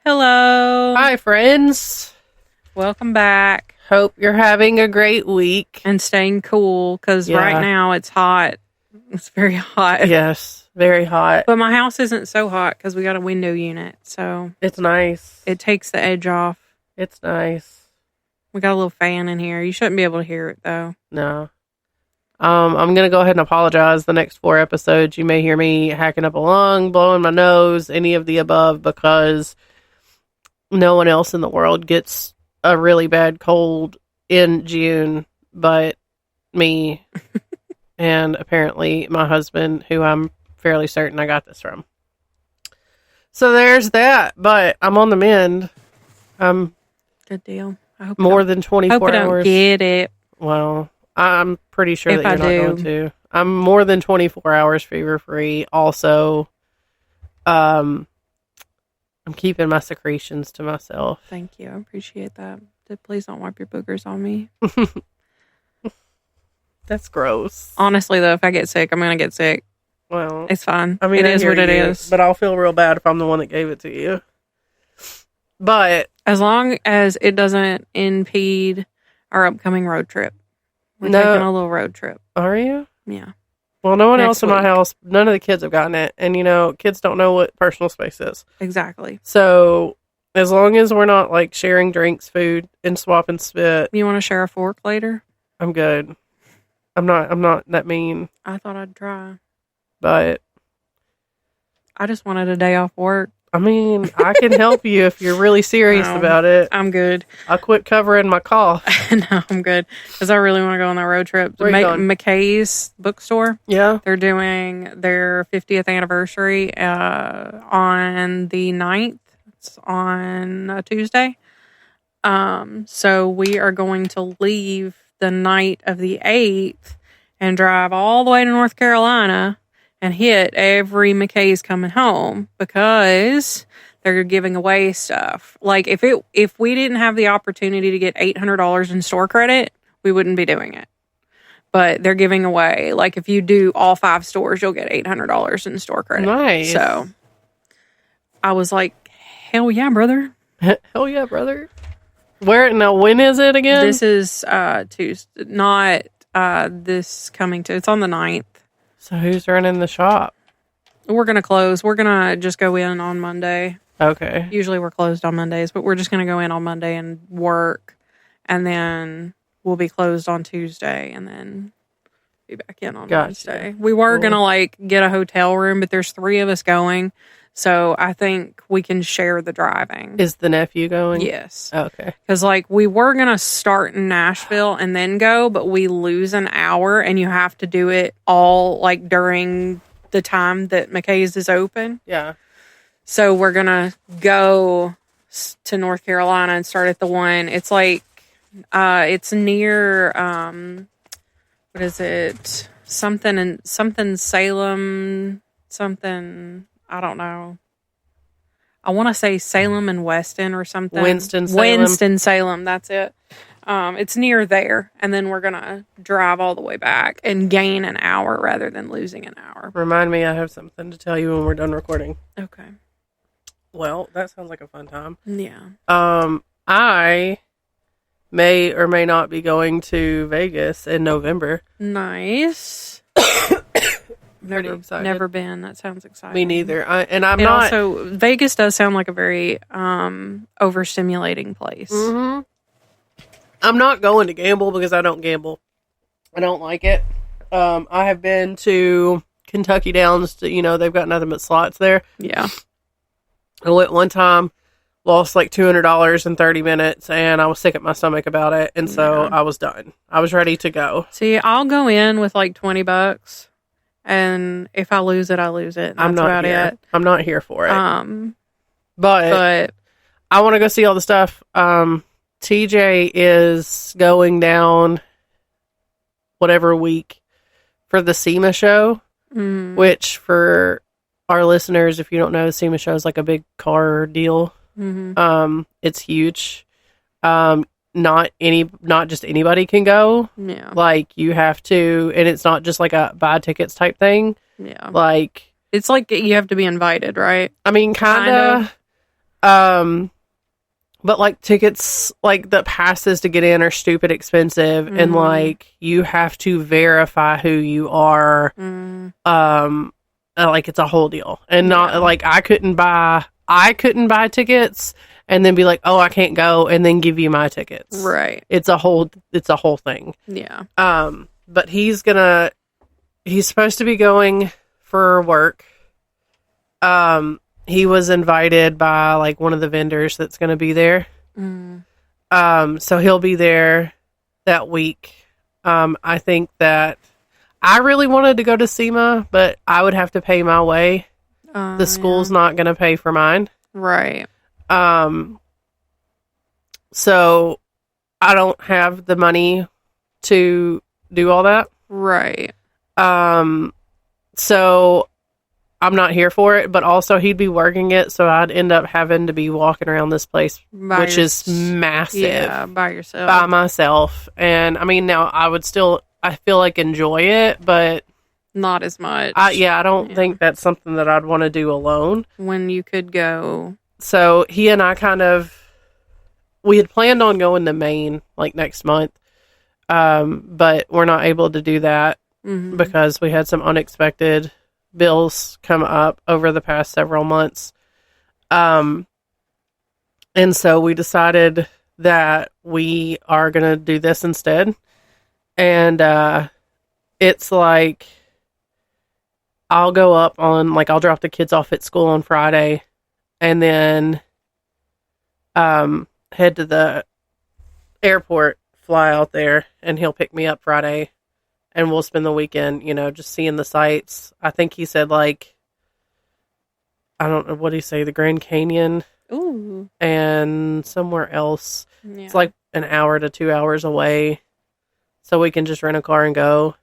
Hello. Hi, friends. Welcome back. Hope you're having a great week. And staying cool, because right now it's hot. It's very hot. Yes, very hot. But my house isn't so hot because we got a window unit, so It's nice. it takes the edge off. It's nice. We got a little fan in here. You shouldn't be able to hear it, though. No. I'm going to go ahead and apologize. The next 4 episodes, you may hear me hacking up a lung, blowing my nose, any of the above, because no one else in the world gets a really bad cold in June but me and apparently my husband, who I'm fairly certain I got this from. So there's that, but I'm on the mend. Good deal. I hope more than 24 hope I don't hours. get it. Well, I'm pretty sure If that you're not going to. I'm more than 24 hours fever free. Also, I'm keeping my secretions to myself. Thank you. I appreciate that. Please don't wipe your boogers on me. That's gross. Honestly, though, if I get sick, I'm going to get sick. Well, it's fine. I mean, it is what it is. But I'll feel real bad if I'm the one that gave it to you. But as long as it doesn't impede our upcoming road trip. We're taking a little road trip. Are you? Yeah. Well, no one else in my house, none of the kids have gotten it. And, kids don't know what personal space is. Exactly. So, as long as we're not, sharing drinks, food, and swapping spit. You want to share a fork later? I'm good. I'm not that mean. I thought I'd try. But I just wanted a day off work. I mean, I can help you if you're really serious about it. I'm good. I'll quit covering my cough. No, I'm good. Because I really want to go on that road trip. Where you going? McKay's bookstore. Yeah. They're doing their 50th anniversary on the 9th. It's on a Tuesday. So we are going to leave the night of the 8th and drive all the way to North Carolina and hit every McKay's coming home because they're giving away stuff. Like if we didn't have the opportunity to get $800 in store credit, we wouldn't be doing it. But they're giving away, like if you do all 5 stores, you'll get $800 in store credit. Nice. So I was like, hell yeah, brother. Hell yeah, brother. When is it again? This is Tuesday, not this coming to. It's on the 9th. So who's running the shop? We're going to close. We're going to just go in on Monday. Okay. Usually we're closed on Mondays, but we're just going to go in on Monday and work. And then we'll be closed on Tuesday and then be back in on Wednesday. We were going to get a hotel room, but there's 3 of us going. So I think we can share the driving. Is the nephew going? Yes. Okay. Because we were going to start in Nashville and then go, but we lose an hour and you have to do it all during the time that McKay's is open. Yeah. So we're going to go to North Carolina and start at the one. It's it's near, what is it? Something Salem, something... I don't know. I want to say Salem and Weston or something. Winston-Salem, that's it. It's near there. And then we're going to drive all the way back and gain an hour rather than losing an hour. Remind me, I have something to tell you when we're done recording. Okay. Well, that sounds like a fun time. Yeah. I may or may not be going to Vegas in November. Nice. Never been. That sounds exciting. Me neither. Also, Vegas does sound like a very overstimulating place. Mm-hmm. I'm not going to gamble because I don't gamble. I don't like it. I have been to Kentucky Downs. They've got nothing but slots there. Yeah. I went one time, lost $200 in 30 minutes, and I was sick at my stomach about it, and so I was done. I was ready to go. See, I'll go in with $20. And if I lose it, I lose it. I'm not here. It. I'm not here for it. But I want to go see all the stuff. TJ is going down whatever week for the SEMA show, which for our listeners, if you don't know, the SEMA show is like a big car deal. Mm-hmm. It's huge. Not just anybody can go. Yeah. You have to, and it's not just a buy tickets type thing. Yeah. It's you have to be invited, right? I mean, kind of. But like tickets, like the passes to get in are stupid expensive, and like you have to verify who you are. Like it's a whole deal, and not like I couldn't buy tickets and then be like, oh, I can't go, and then give you my tickets. Right. It's a whole thing. Yeah. But he's supposed to be going for work. He was invited by like one of the vendors that's going to be there. So he'll be there that week. I think that I really wanted to go to SEMA, but I would have to pay my way. The school's not going to pay for mine. Right. So I don't have the money to do all that. Right. So I'm not here for it, but also he'd be working it, so I'd end up having to be walking around this place, which is massive. Yeah, by yourself. By myself. And I mean, now I feel like enjoy it, but not as much. I don't think that's something that I'd want to do alone. When you could go. So he and I we had planned on going to Maine like next month, but we're not able to do that because we had some unexpected bills come up over the past several months. And so we decided that we are going to do this instead. And it's like I'll go up on, like, I'll drop the kids off at school on Friday and then head to the airport, fly out there, and he'll pick me up Friday. And we'll spend the weekend, just seeing the sights. I think he said, like, I don't know, what did he say? The Grand Canyon. Ooh. And somewhere else. Yeah. It's like an hour to 2 hours away. So we can just rent a car and go.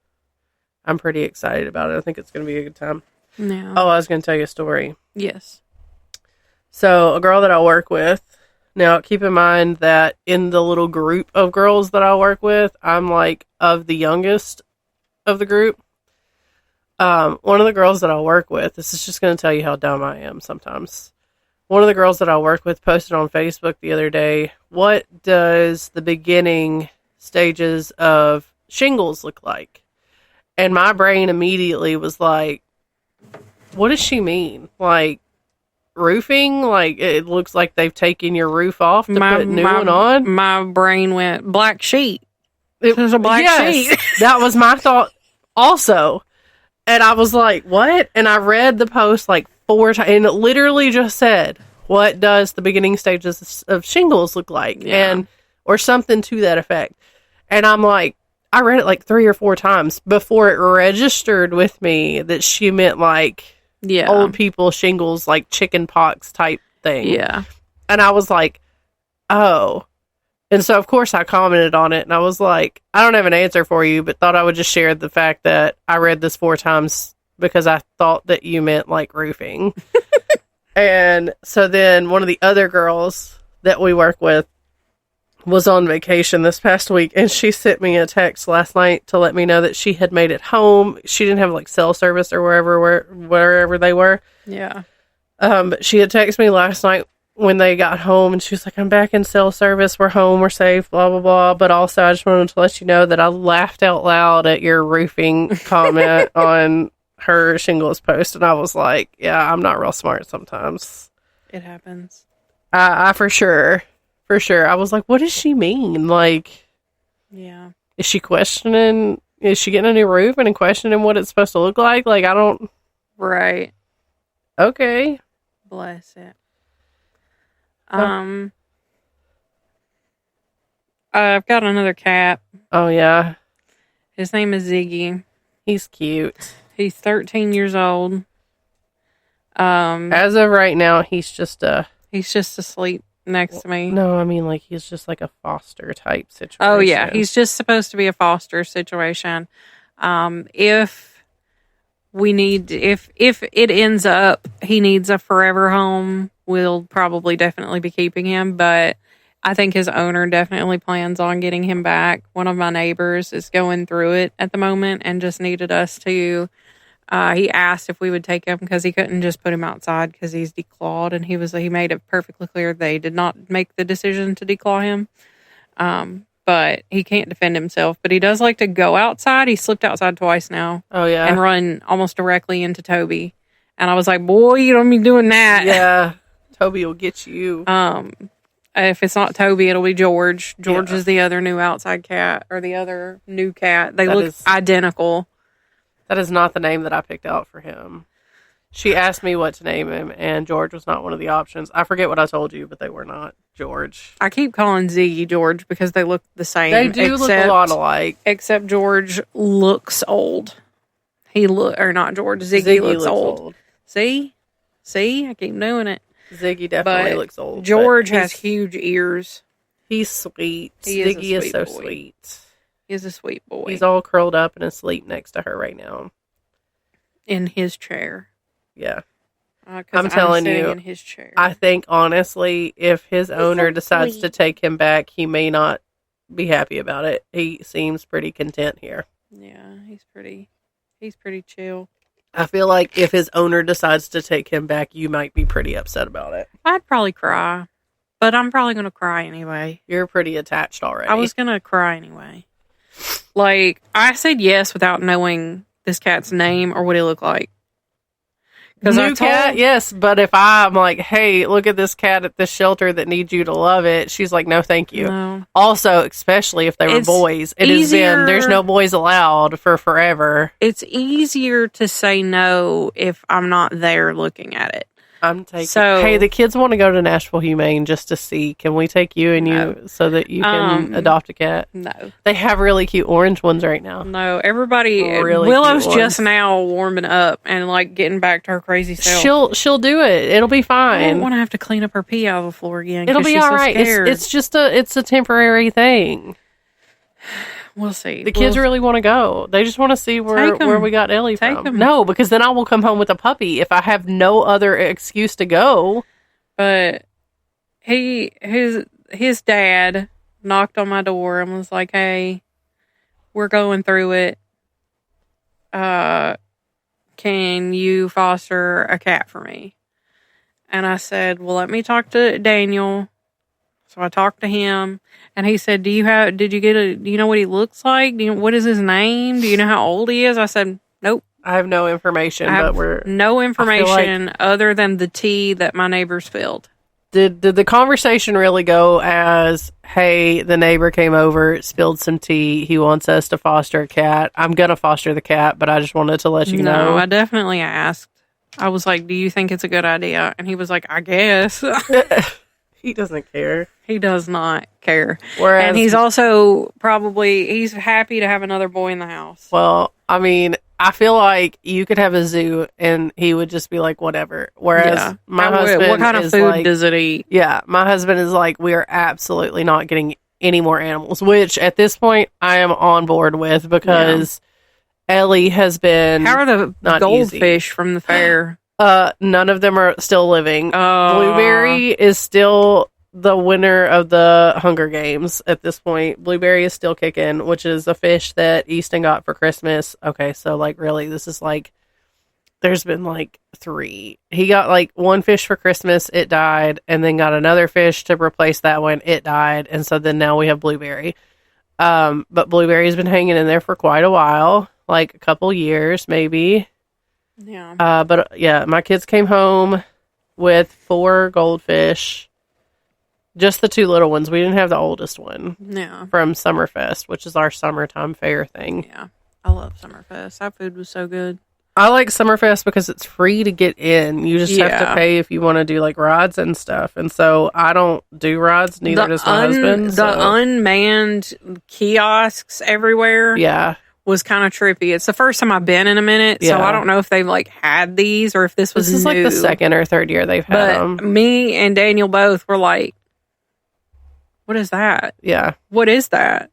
I'm pretty excited about it. I think it's going to be a good time. Yeah. Oh, I was going to tell you a story. Yes. So a girl that I work with. Now, keep in mind that in the little group of girls that I work with, I'm like of the youngest of the group. One of the girls that I work with, this is just going to tell you how dumb I am sometimes. One of the girls that I work with posted on Facebook the other day, what does the beginning stages of shingles look like? And my brain immediately was like, what does she mean? Like, roofing? Like, it looks like they've taken your roof off to put a new one on? My brain went, black sheet. It was a black sheet. That was my thought also. And I was like, what? And I read the post like 4 times, and it literally just said, what does the beginning stages of shingles look like? Yeah. Or something to that effect. And I'm like, I read it like 3 or 4 times before it registered with me that she meant like old people shingles, like chicken pox type thing. Yeah. And I was like, oh. And so, of course, I commented on it, and I was like, I don't have an answer for you, but thought I would just share the fact that I read this 4 times because I thought that you meant, like, roofing. And so then one of the other girls that we work with was on vacation this past week, and she sent me a text last night to let me know that she had made it home. She didn't have, like, cell service or wherever they were. Yeah. But she had texted me last night when they got home, and she was like, I'm back in cell service, we're home, we're safe, blah, blah, blah. But also, I just wanted to let you know that I laughed out loud at your roofing comment on her shingles post, and I was like, yeah, I'm not real smart sometimes. It happens. I for sure. I was like, what does she mean? Like, yeah. Is she getting a new roof and questioning what it's supposed to look like? Like, I don't. Right. Okay. Bless it. I've got another cat. Oh, yeah. His name is Ziggy. He's cute. He's 13 years old. As of right now, he's just asleep next to me. No, I mean, like, he's just like a foster type situation. Oh, yeah. He's just supposed to be a foster situation. If it ends up he needs a forever home, we'll probably definitely be keeping him, but I think his owner definitely plans on getting him back. One of my neighbors is going through it at the moment and just needed us to He asked if we would take him because he couldn't just put him outside because he's declawed, and he made it perfectly clear they did not make the decision to declaw him. But he can't defend himself. But he does like to go outside. He slipped outside twice now. Oh, yeah. And run almost directly into Toby. And I was like, boy, you don't be doing that. Yeah. Toby will get you. If it's not Toby, it'll be George. George is the other new outside cat, or the other new cat. They look identical. That is not the name that I picked out for him. She asked me what to name him, and George was not one of the options. I forget what I told you, but they were not George. I keep calling Ziggy George because they look the same. They do look a lot alike. Except George looks old. Not George. Ziggy looks old. See? I keep doing it. Ziggy definitely looks old. George has huge ears. He's sweet. Ziggy is so sweet. He's a sweet boy. He's all curled up and asleep next to her right now. In his chair. Yeah. I'm telling you, in his chair. I think, honestly, if his owner decides to take him back, he may not be happy about it. He seems pretty content here. Yeah, he's pretty chill. I feel like if his owner decides to take him back, you might be pretty upset about it. I'd probably cry, but I'm probably going to cry anyway. You're pretty attached already. I was going to cry anyway. Like, I said yes without knowing this cat's name or what he looked like. New cat, yes, but if I'm like, hey, look at this cat at this shelter that needs you to love it, she's like, no, thank you. No. Also, especially if they were boys, has been, there's no boys allowed for forever. It's easier to say no if I'm not there looking at it. Hey, the kids want to go to Nashville Humane just to see. Can we take you and you so that you can adopt a cat? No. They have really cute orange ones right now. No, Willow's just now warming up and like getting back to her crazy self. She'll do it. It'll be fine. I don't want to have to clean up her pee out of the floor again. It'll be all right. It's just a temporary thing. We'll see. The kids really want to go. They just want to see where we got Ellie from. No, because then I will come home with a puppy if I have no other excuse to go. But his dad knocked on my door and was like, "Hey, we're going through it. Can you foster a cat for me?" And I said, "Well, let me talk to Daniel." So I talked to him, and he said, do you know what he looks like? What is his name? Do you know how old he is? I said, nope. I have no information, no information other than the tea that my neighbors spilled. Did the conversation really go as, hey, the neighbor came over, spilled some tea, he wants us to foster a cat. I'm going to foster the cat, but I just wanted to let you know. No, I definitely asked. I was like, do you think it's a good idea? And he was like, I guess. He doesn't care. He does not care. And he's also he's happy to have another boy in the house. Well, I mean, I feel like you could have a zoo and he would just be like, whatever. Whereas my husband, what kind of food does it eat? Yeah, my husband is like, we are absolutely not getting any more animals, which at this point I am on board with because Ellie has been. How are the goldfish from the fair? None of them are still living. Blueberry is still the winner of the Hunger Games at this point. Blueberry is still kicking, which is a fish that Easton got for Christmas. Okay, so like really, this is like, there's been like 3. He got like 1 fish for Christmas, it died, and then got another fish to replace that one, it died, and so then now we have Blueberry. But Blueberry's been hanging in there for quite a while, like a couple years maybe. Yeah. But yeah, my kids came home with 4 goldfish. Just the 2 little ones. We didn't have the oldest one. Yeah. From Summerfest, which is our summertime fair thing. Yeah. I love Summerfest. That food was so good. I like Summerfest because it's free to get in. You just have to pay if you want to do like rides and stuff. And so I don't do rides, neither does my husband. The unmanned kiosks everywhere. Yeah. Was kind of trippy. It's the first time I've been in a minute, so I don't know if they've like had these or if this was This is new. like the second or third year they've had them. Me and Daniel both were like, what is that? Yeah. What is that?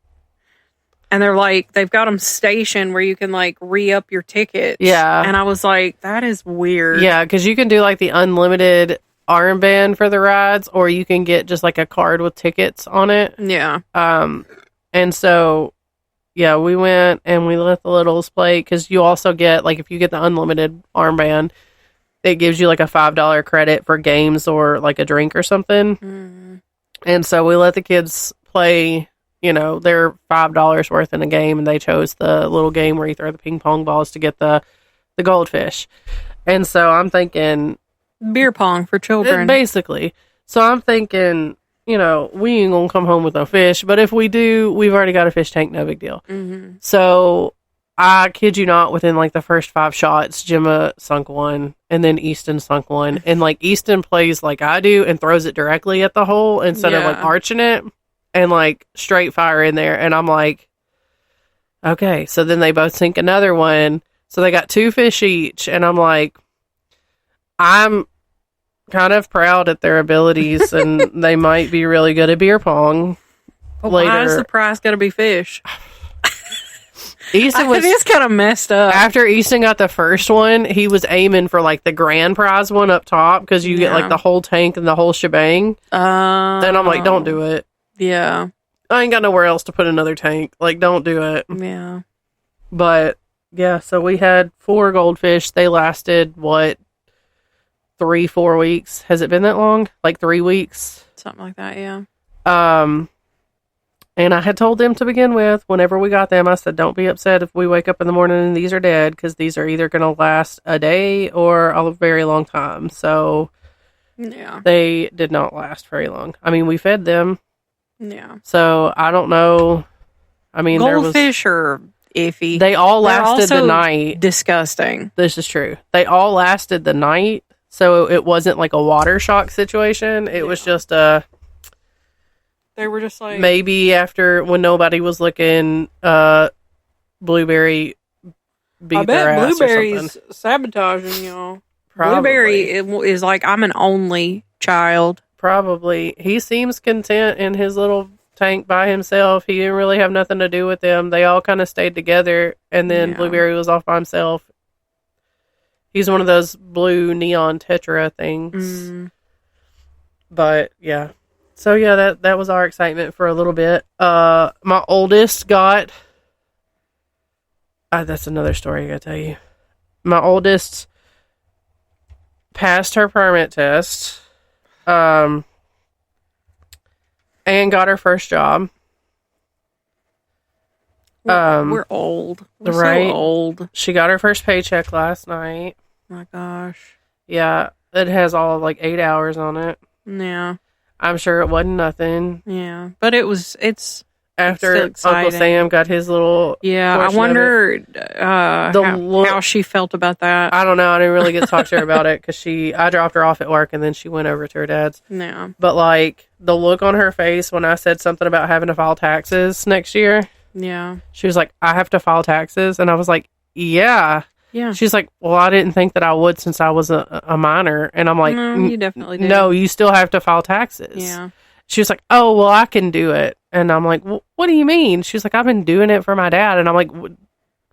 And they're like, they've got them stationed where you can like re-up your tickets. Yeah. And I was like, that is weird. Yeah, because you can do like the unlimited armband for the rides, or you can get just like a card with tickets on it. Yeah. And so yeah, we went and we let the littles play, because you also get, like, if you get the unlimited armband, it gives you like a $5 credit for games or like a drink or something. Mm. And so we let the kids play, you know, their $5 worth in a game, and they chose the little game where you throw the ping pong balls to get the goldfish. And so I'm thinking, beer pong for children, basically. So I'm thinking, you know, we ain't gonna come home with no fish, but if we do, we've already got a fish tank, no big deal. Mm-hmm. So I kid you not, within like the first 5 shots, Gemma sunk one, and then Easton sunk one. And like Easton plays like I do and throws it directly at the hole instead of like arching it and like straight fire in there. And I'm like, okay. So then they both sink another one. So they got 2 fish each. And I'm like, I'm kind of proud at their abilities, and they might be really good at beer pong. But later. Why is the prize got to be fish? Easton was, it is kind of messed up. After Easton got the first one, he was aiming for like the grand prize one up top, because you get like the whole tank and the whole shebang. Then I'm like, don't do it. Yeah. I ain't got nowhere else to put another tank. Like, don't do it. Yeah. But yeah, so we had 4 goldfish. They lasted, what, 3-4 weeks? Has it been that long? Like 3 weeks? Something like that, yeah. And I had told them to begin with, whenever we got them, I said, don't be upset if we wake up in the morning and these are dead, because these are either going to last a day or a very long time. So yeah, they did not last very long. I mean, we fed them. Yeah. So I don't know. I mean, goldfish are iffy. They all lasted the night. Disgusting. This is true. They all lasted the night. So it wasn't like a water shock situation. It was just a... They were just like... Maybe after, when nobody was looking, Blueberry beat their ass or something. Blueberry's sabotaging y'all. Probably. Blueberry is like, I'm an only child. Probably. He seems content in his little tank by himself. He didn't really have nothing to do with them. They all kind of stayed together, and then Blueberry was off by himself. He's one of those blue neon tetra things. Mm. But, yeah. So, yeah, that was our excitement for a little bit. My oldest got... that's another story I gotta tell you. My oldest passed her permit test, and got her first job. We're old. We're so old. She got her first paycheck last night. My gosh. Yeah, it has all of like 8 hours on it. Yeah. I'm sure it wasn't nothing. Yeah, but it's after Uncle Sam got his little... Yeah, I wondered how she felt about that. I don't know. I didn't really get to talk to her about it, because I dropped her off at work, and then she went over to her dad's. Yeah. But, like, the look on her face when I said something about having to file taxes next year. Yeah. She was like, I have to file taxes? And I was like, yeah. Yeah. She's like, well, I didn't think that I would since I was a minor. And I'm like, no, you definitely do. No, you still have to file taxes. Yeah. She was like, oh, well, I can do it. And I'm like, well, what do you mean? She's like, I've been doing it for my dad. And I'm like,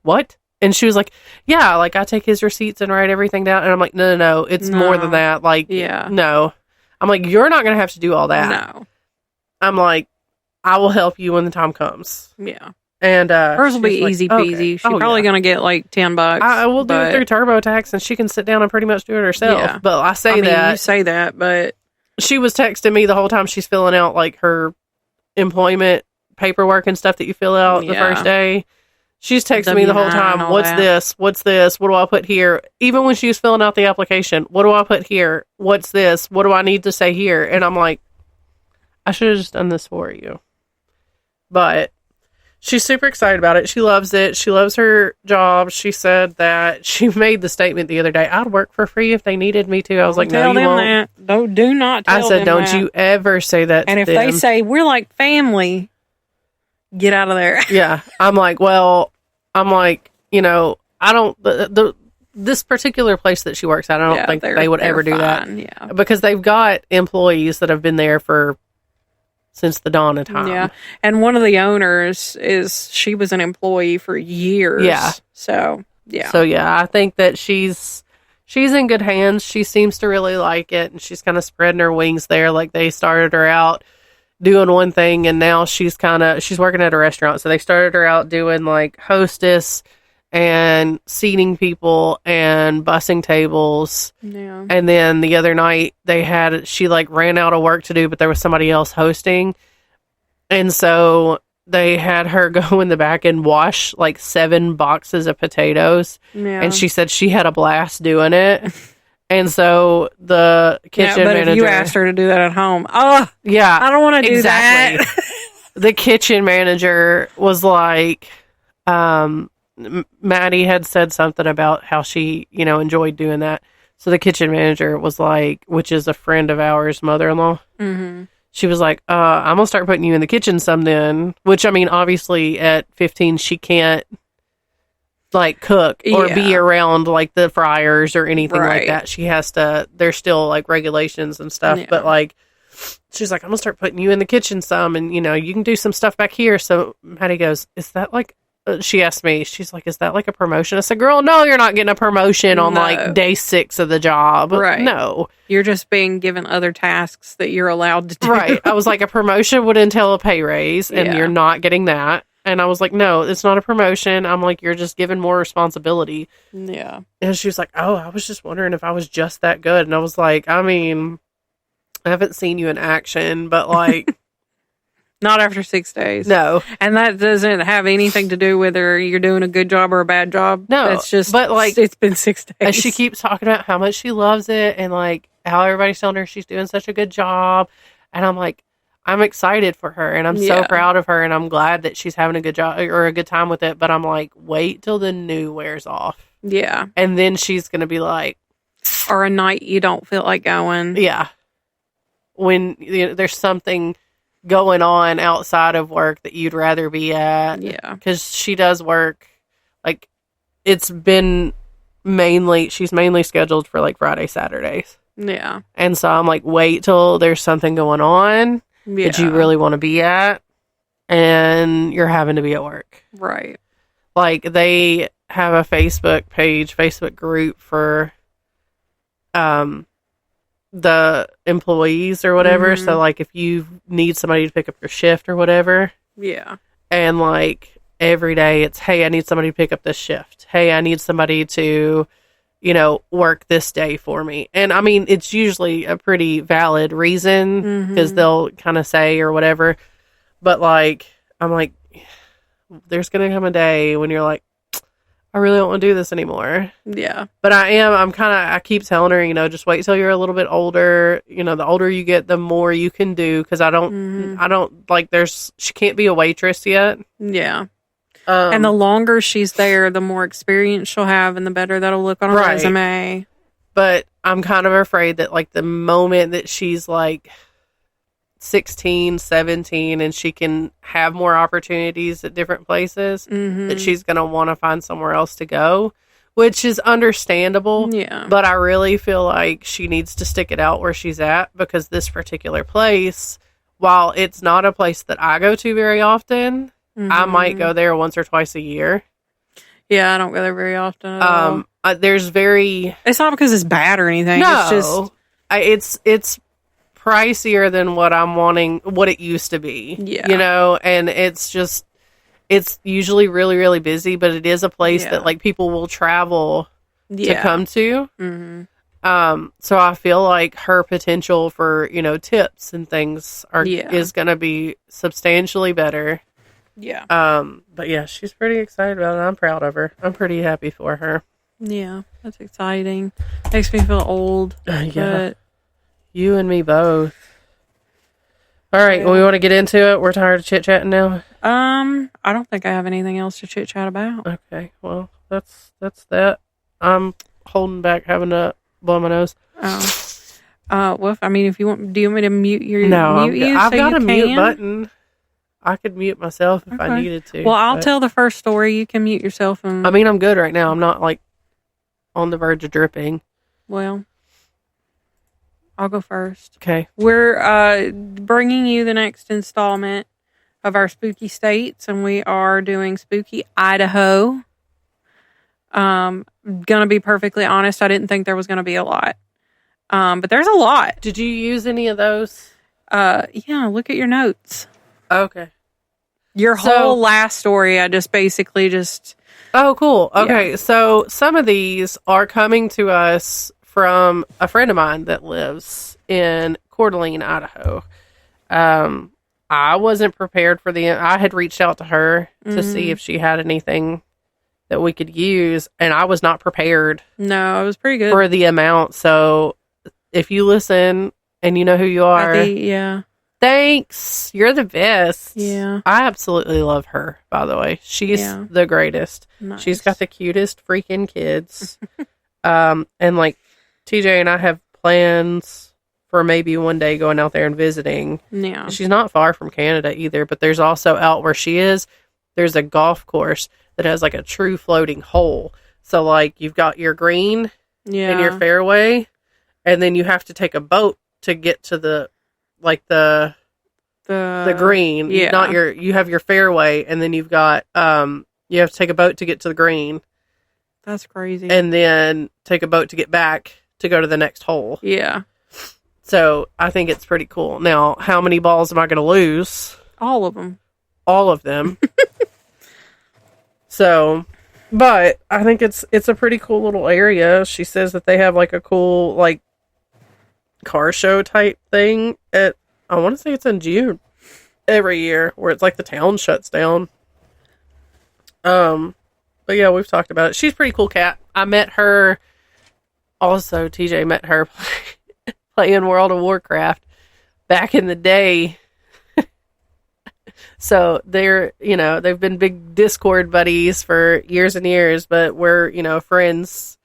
what? And she was like, yeah, like I take his receipts and write everything down. And I'm like, no, it's more than that. Like, no. I'm like, you're not going to have to do all that. No. I'm like, I will help you when the time comes. Yeah. And hers will be easy peasy. Okay. She's probably going to get like $10. I will do it through TurboTax, and she can sit down and pretty much do it herself. Yeah. But I mean, you say that, but she was texting me the whole time she's filling out like her employment paperwork and stuff that you fill out the first day. She's texting me the whole time. What's this? What's this? What do I put here? Even when she was filling out the application, what do I put here? What's this? What do I need to say here? And I'm like, I should have just done this for you. But she's super excited about it. She loves it. She loves her job. She said that she made the statement the other day, I'd work for free if they needed me to. I was like, no, you won't. Do not tell them that. I said, don't you ever say that to them. And if they say, we're like family, get out of there. Yeah. I'm like, you know, I don't... This particular place that she works at, I don't think they would ever do that. Yeah. Because they've got employees that have been there since the dawn of time. Yeah. And one of the owners she was an employee for years. Yeah. So, yeah. So, yeah, I think that she's in good hands. She seems to really like it, and she's kind of spreading her wings there. Like, they started her out doing one thing, and now she's working at a restaurant. So they started her out doing like hostess and seating people and bussing tables. Yeah. And then the other night she like ran out of work to do, but there was somebody else hosting. And so they had her go in the back and wash like 7 boxes of potatoes. Yeah. And she said she had a blast doing it. And so the kitchen but manager... if you asked her to do that at home, yeah, I don't want to do that. The kitchen manager was like, Maddie had said something about how she, enjoyed doing that. So the kitchen manager was like, which is a friend of ours, mother-in-law. Mm-hmm. She was like, I'm going to start putting you in the kitchen some then. Which, I mean, obviously at 15, she can't, like, cook or be around, like, the fryers or anything like that. She has to, there's still, like, regulations and stuff. Yeah. But, like, she's like, I'm going to start putting you in the kitchen some. And, you can do some stuff back here. So Maddie goes, is that, like, she asked me, she's like, is that like a promotion? I said, girl, no, you're not getting a promotion on like day 6 of the job. Right. No. You're just being given other tasks that you're allowed to do. Right. I was like, a promotion would entail a pay raise and you're not getting that. And I was like, no, it's not a promotion. I'm like, you're just given more responsibility. Yeah. And she was like, oh, I was just wondering if I was just that good. And I was like, I mean, I haven't seen you in action, but like... Not after 6 days. No. And that doesn't have anything to do whether you're doing a good job or a bad job. No. It's just, but like, it's been 6 days. And she keeps talking about how much she loves it and like how everybody's telling her she's doing such a good job. And I'm like, I'm excited for her and I'm so proud of her and I'm glad that she's having a good job or a good time with it. But I'm like, wait till the new wears off. Yeah. And then she's going to be like. Or a night you don't feel like going. Yeah. When there's something going on outside of work that you'd rather be at. Yeah. Because she does work, like, she's mainly scheduled for, like, Friday, Saturdays. Yeah. And so I'm like, wait till there's something going on that you really want to be at, and you're having to be at work. Right. Like, they have a Facebook group for, the employees or whatever. Mm-hmm. So like if you need somebody to pick up your shift or whatever. Yeah. And like every day it's, hey, I need somebody to pick up this shift. Hey, I need somebody to, work this day for me. And I mean, it's usually a pretty valid reason because they'll kind of say or whatever. But like, I'm like, there's going to come a day when you're like, I really don't want to do this anymore. Yeah. But I keep telling her, just wait till you're a little bit older. The older you get, the more you can do. Because she can't be a waitress yet. Yeah. And the longer she's there, the more experience she'll have and the better that'll look on her resume. But I'm kind of afraid that like the moment that she's like 16, 17, and she can have more opportunities at different places, that she's going to want to find somewhere else to go, which is understandable. Yeah. But I really feel like she needs to stick it out where she's at, because this particular place, while it's not a place that I go to very often, I might go there once or twice a year. Yeah, I don't go there very often at all. It's not because it's bad or anything. No. It's pricier than what it used to be. Yeah. And it's usually really, really busy, but it is a place that like people will travel to come to. So I feel like her potential for, tips and things is going to be substantially better. Yeah. But yeah, she's pretty excited about it. I'm proud of her. I'm pretty happy for her. Yeah, that's exciting. Makes me feel old. Yeah. But... You and me both. All right, well, we want to get into it. We're tired of chit-chatting now. I don't think I have anything else to chit-chat about. Okay, well, that's that. I'm holding back having to blow my nose. Oh. Well, I mean, if you want, do you want me to mute you? No, I've got a can? mute button. I could mute myself if I needed to. Well, I'll tell the first story. You can mute yourself. I mean, I'm good right now. I'm not, like, on the verge of dripping. Well... I'll go first. Okay. We're bringing you the next installment of our spooky states, and we are doing spooky Idaho. Gonna be perfectly honest, I didn't think there was gonna be a lot, but there's a lot. Did you use any of those? Yeah, look at your notes. Okay. Your whole last story, I just basically just... Oh, cool. Okay, so some of these are coming to us from a friend of mine that lives in Coeur d'Alene, Idaho. I wasn't prepared for I had reached out to her to see if she had anything that we could use, and I was not prepared. No, it was pretty good. For the amount, so if you listen and you know who you are... yeah. Thanks. You're the best. Yeah. I absolutely love her, by the way. She's the greatest. Nice. She's got the cutest freaking kids. And like TJ and I have plans for maybe one day going out there and visiting. Yeah. She's not far from Canada either, but there's also out where she is, there's a golf course that has like a true floating hole. So like you've got your green in your fairway, and then you have to take a boat to get to the green. Yeah. You have your fairway, and then you've got you have to take a boat to get to the green. That's crazy. And then take a boat to get back to go to the next hole. Yeah. So I think it's pretty cool. Now, how many balls am I going to lose? All of them. All of them. So, but I think it's a pretty cool little area. She says that they have like a cool like car show type thing at, I want to say it's in June every year, where it's like the town shuts down. But yeah, we've talked about it. She's a pretty cool cat. I met her also. TJ met her playing World of Warcraft back in the day. So they've been big Discord buddies for years and years, but we're, friends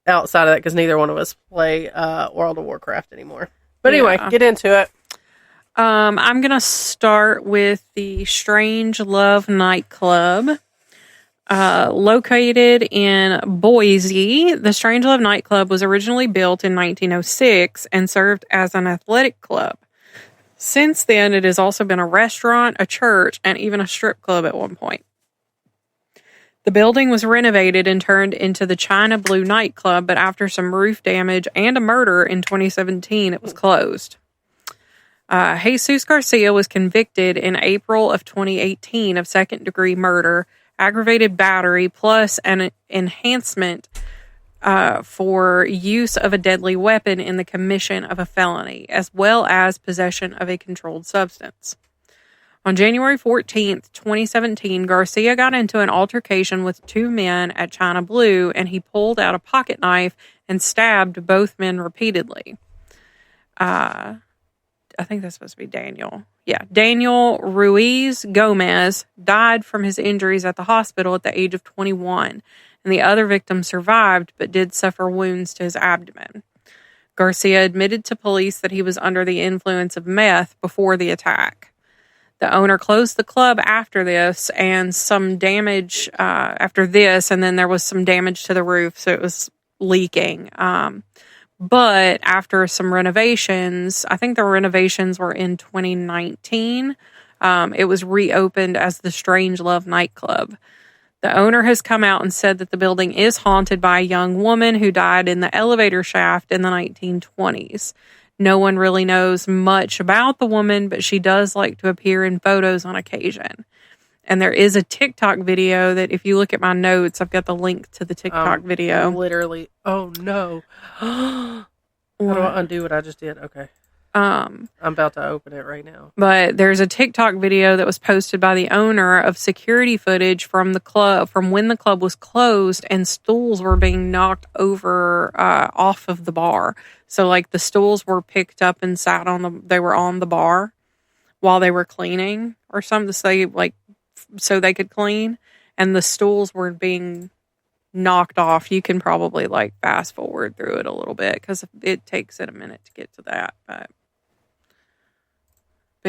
outside of that because neither one of us play World of Warcraft anymore. But anyway, get into it. I'm going to start with the Strange Love nightclub. Located in Boise, the Strange Love nightclub was originally built in 1906 and served as an athletic club. Since then, it has also been a restaurant, a church, and even a strip club at one point. The building was renovated and turned into the China Blue nightclub, but after some roof damage and a murder in 2017, it was closed. Jesus Garcia was convicted in April of 2018 of second-degree murder, aggravated battery, plus an enhancement for use of a deadly weapon in the commission of a felony, as well as possession of a controlled substance. On January 14th, 2017, Garcia got into an altercation with two men at China Blue, and he pulled out a pocket knife and stabbed both men repeatedly. I think that's supposed to be Daniel. Yeah, Daniel Ruiz Gomez died from his injuries at the hospital at the age of 21, and the other victim survived but did suffer wounds to his abdomen. Garcia admitted to police that he was under the influence of meth before the attack. The owner closed the club after this, and some damage and then there was some damage to the roof, so it was leaking. But after some renovations, I think the renovations were in 2019, it was reopened as the Strange Love nightclub. The owner has come out and said that the building is haunted by a young woman who died in the elevator shaft in the 1920s. No one really knows much about the woman, but she does like to appear in photos on occasion. And there is a TikTok video that, if you look at my notes, I've got the link to the TikTok video. Literally. Oh, no. How do I undo what I just did? Okay. I'm about to open it right now. But there's a TikTok video that was posted by the owner of security footage from the club, from when the club was closed and stools were being knocked over off of the bar. So like the stools were picked up and they were on the bar while they were cleaning or something, so they could clean, and the stools were being knocked off. You can probably fast forward through it a little bit because it takes it a minute to get to that, but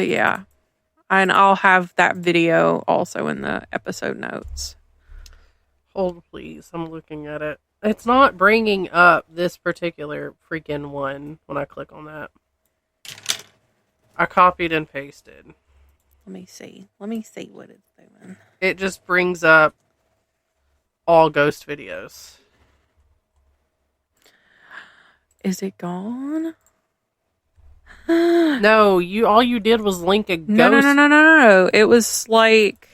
yeah, and I'll have that video also in the episode notes. Hold please, I'm looking at it. It's not bringing up this particular freaking one when I click on that. I copied and pasted. Let me see what it's doing. It just brings up all ghost videos. Is it gone? No, all you did was link a No, ghost. no. It was like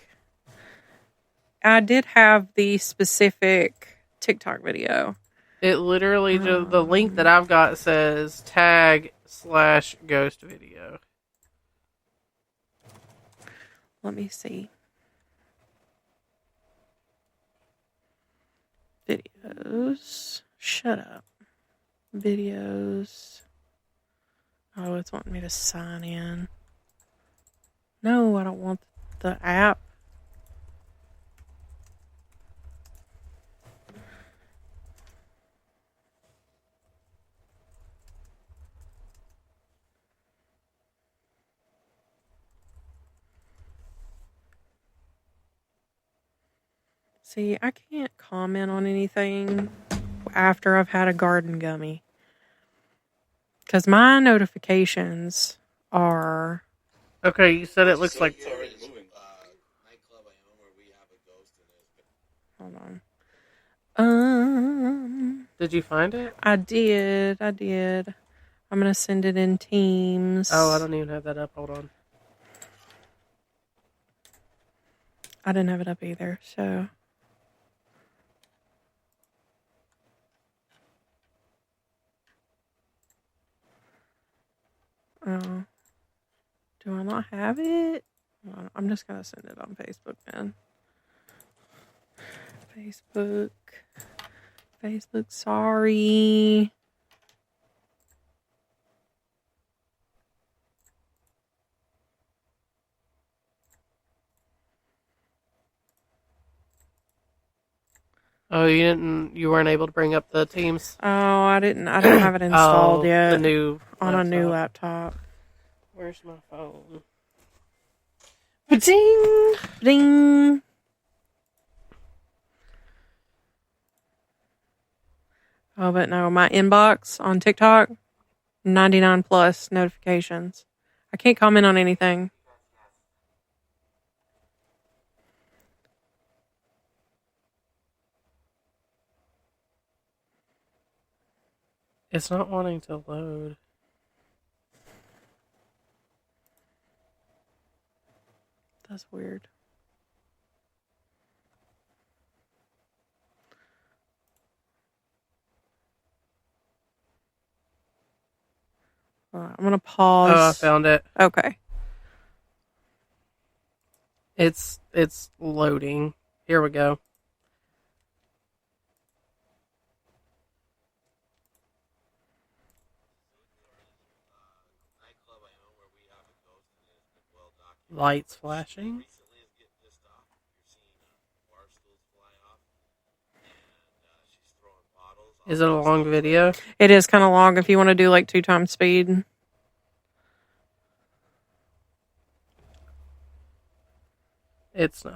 I did have the specific TikTok video. It literally just, the link that I've got says tag/ghost video. Let me see. Videos. Shut up. Videos. Oh, it's wanting me to sign in. No, I don't want the app. See, I can't comment on anything after I've had a garden gummy. Because my notifications are... Okay, you said it looks like... Hold on. Did you find it? I did. I'm going to send it in Teams. Oh, I don't even have that up. Hold on. I didn't have it up either, so... Oh. Do I not have it? I'm just going to send it on Facebook then. Facebook, sorry. Oh, you weren't able to bring up the Teams? Oh, I don't have it installed yet. The new on laptop. a new laptop. Where's my phone? Ding! Ding! Oh, but no, my inbox on TikTok, 99 plus notifications. I can't comment on anything. It's not wanting to load. That's weird. I'm going to pause. Oh, I found it. Okay. It's loading. Here we go. Lights flashing. Is it a long video? It is kind of long if you want to do like 2 times speed.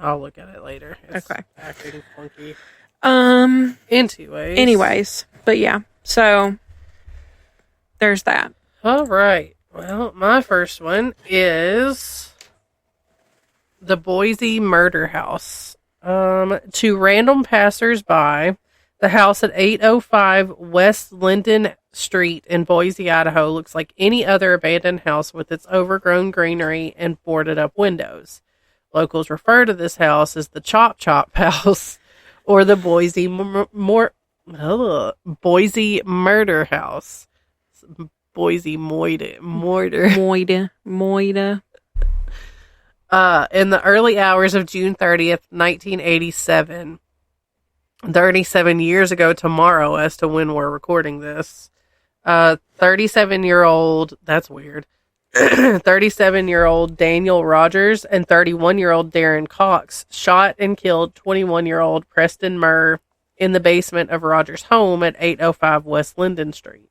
I'll look at it later. It's okay. Acting funky. Anyways, but yeah. So there's that. All right. Well, my first one is the Boise murder house. To random passersby, the house at 805 West Linden Street in Boise, Idaho looks like any other abandoned house with its overgrown greenery and boarded up windows. Locals refer to this house as the Chop Chop House or the Boise Murder House. Boise Mortar. Moida. In the early hours of June 30th, 1987, 37 years ago tomorrow as to when we're recording this, 37-year-old, that's weird, 37-year-old Daniel Rogers and 31-year-old Darren Cox shot and killed 21-year-old Preston Murr in the basement of Rogers' home at 805 West Linden Street.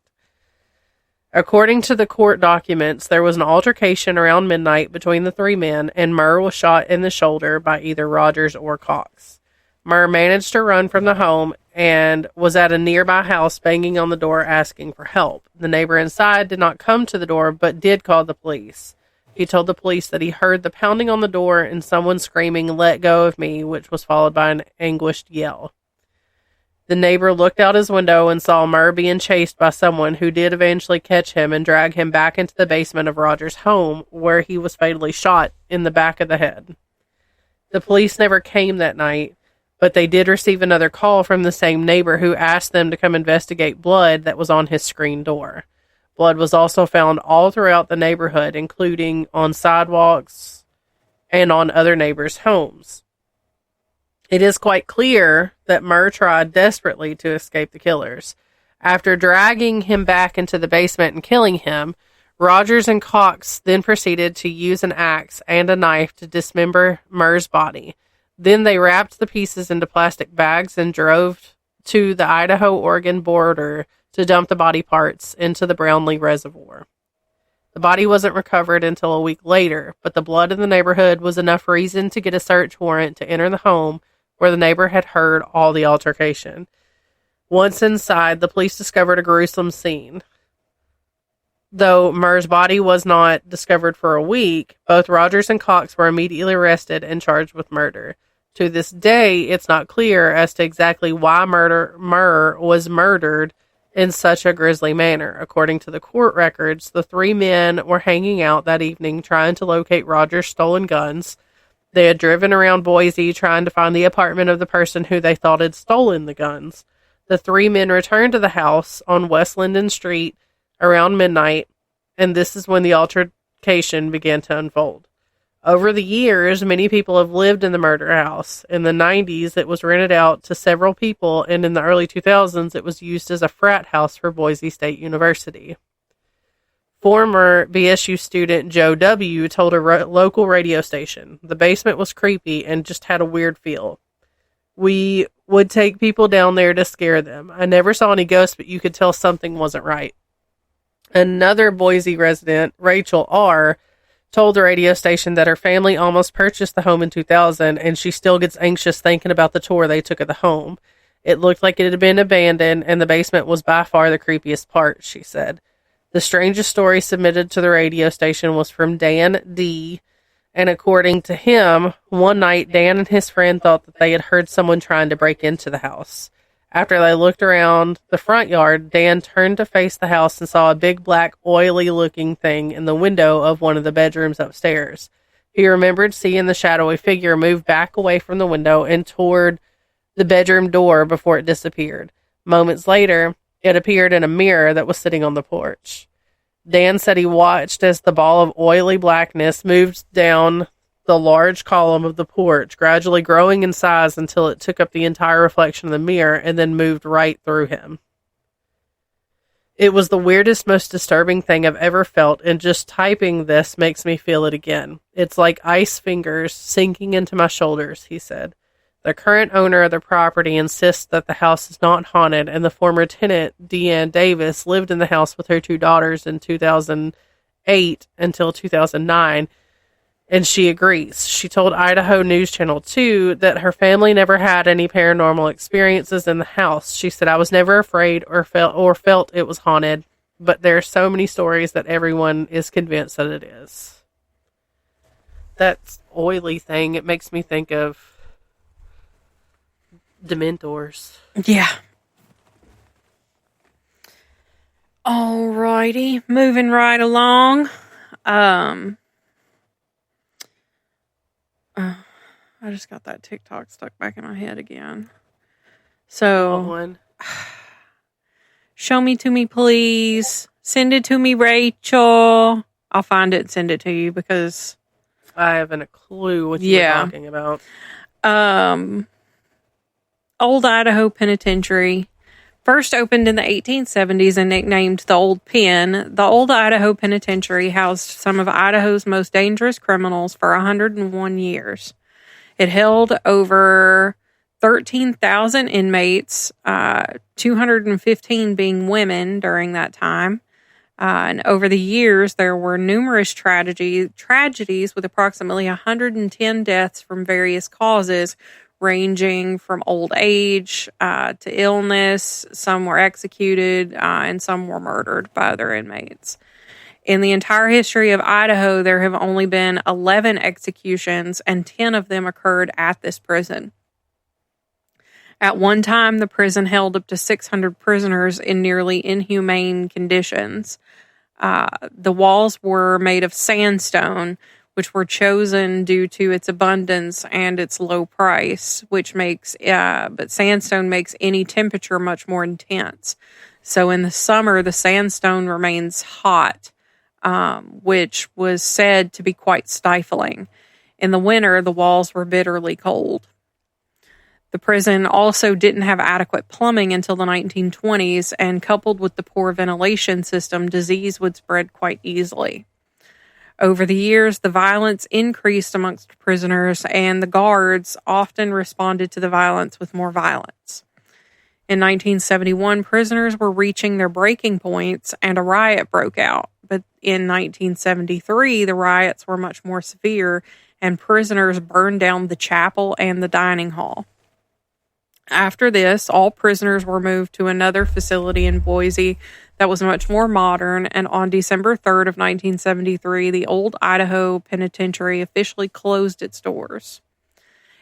According to the court documents, there was an altercation around midnight between the 3 men, and Murr was shot in the shoulder by either Rogers or Cox. Murr managed to run from the home and was at a nearby house banging on the door asking for help. The neighbor inside did not come to the door, but did call the police. He told the police that he heard the pounding on the door and someone screaming, "Let go of me," which was followed by an anguished yell. The neighbor looked out his window and saw Murr being chased by someone who did eventually catch him and drag him back into the basement of Roger's home, where he was fatally shot in the back of the head. The police never came that night, but they did receive another call from the same neighbor who asked them to come investigate blood that was on his screen door. Blood was also found all throughout the neighborhood, including on sidewalks and on other neighbors' homes. It is quite clear that Murr tried desperately to escape the killers. After dragging him back into the basement and killing him, Rogers and Cox then proceeded to use an axe and a knife to dismember Murr's body. Then they wrapped the pieces into plastic bags and drove to the Idaho-Oregon border to dump the body parts into the Brownlee Reservoir. The body wasn't recovered until a week later, but the blood in the neighborhood was enough reason to get a search warrant to enter the home where the neighbor had heard all the altercation. Once inside, the police discovered a gruesome scene. Though Murr's body was not discovered for a week, both Rogers and Cox were immediately arrested and charged with murder. To this day, it's not clear as to exactly why Murr was murdered in such a grisly manner. According to the court records, the three men were hanging out that evening trying to locate Rogers' stolen guns. They had driven around Boise trying to find the apartment of the person who they thought had stolen the guns. The three men returned to the house on West Linden Street around midnight, and this is when the altercation began to unfold. Over the years, many people have lived in the murder house. In the 90s, it was rented out to several people, and in the early 2000s, it was used as a frat house for Boise State University. Former BSU student Joe W. told a local radio station, "The basement was creepy and just had a weird feel. We would take people down there to scare them. I never saw any ghosts, but you could tell something wasn't right." Another Boise resident, Rachel R., told the radio station that her family almost purchased the home in 2000, and she still gets anxious thinking about the tour they took of the home. It looked like it had been abandoned, and the basement was by far the creepiest part, she said. The strangest story submitted to the radio station was from Dan D., and according to him, one night Dan and his friend thought that they had heard someone trying to break into the house. After they looked around the front yard, Dan turned to face the house and saw a big black oily-looking thing in the window of one of the bedrooms upstairs. He remembered seeing the shadowy figure move back away from the window and toward the bedroom door before it disappeared. Moments later, it appeared in a mirror that was sitting on the porch. Dan said he watched as the ball of oily blackness moved down the large column of the porch, gradually growing in size until it took up the entire reflection of the mirror and then moved right through him. "It was the weirdest, most disturbing thing I've ever felt, and just typing this makes me feel it again. It's like ice fingers sinking into my shoulders," he said. The current owner of the property insists that the house is not haunted, and the former tenant, Deanne Davis, lived in the house with her two daughters in 2008 until 2009, and she agrees. She told Idaho News Channel 2 that her family never had any paranormal experiences in the house. She said, "I was never afraid or felt it was haunted, but there are so many stories that everyone is convinced that it is." That oily thing, it makes me think of Dementors. Yeah. Alrighty, moving right along. I just got that TikTok stuck back in my head again. So, show me to me, please. Send it to me, Rachel. I'll find it and send it to you because I haven't a clue what you're talking about. Old Idaho Penitentiary. First opened in the 1870s and nicknamed the Old Pen, the Old Idaho Penitentiary housed some of Idaho's most dangerous criminals for 101 years. It held over 13,000 inmates, 215 being women during that time. And over the years, there were numerous tragedies with approximately 110 deaths from various causes, ranging from old age to illness. Some were executed and some were murdered by other inmates. In the entire history of Idaho, there have only been 11 executions, and 10 of them occurred at this prison. At one time, the prison held up to 600 prisoners in nearly inhumane conditions. The walls were made of sandstone, which were chosen due to its abundance and its low price, but sandstone makes any temperature much more intense. So in the summer, the sandstone remains hot, which was said to be quite stifling. In the winter, the walls were bitterly cold. The prison also didn't have adequate plumbing until the 1920s, and coupled with the poor ventilation system, disease would spread quite easily. Over the years, the violence increased amongst prisoners, and the guards often responded to the violence with more violence. In 1971, prisoners were reaching their breaking points, and a riot broke out. But in 1973, the riots were much more severe, and prisoners burned down the chapel and the dining hall. After this, all prisoners were moved to another facility in Boise that was much more modern, and on December 3rd of 1973, the old Idaho Penitentiary officially closed its doors.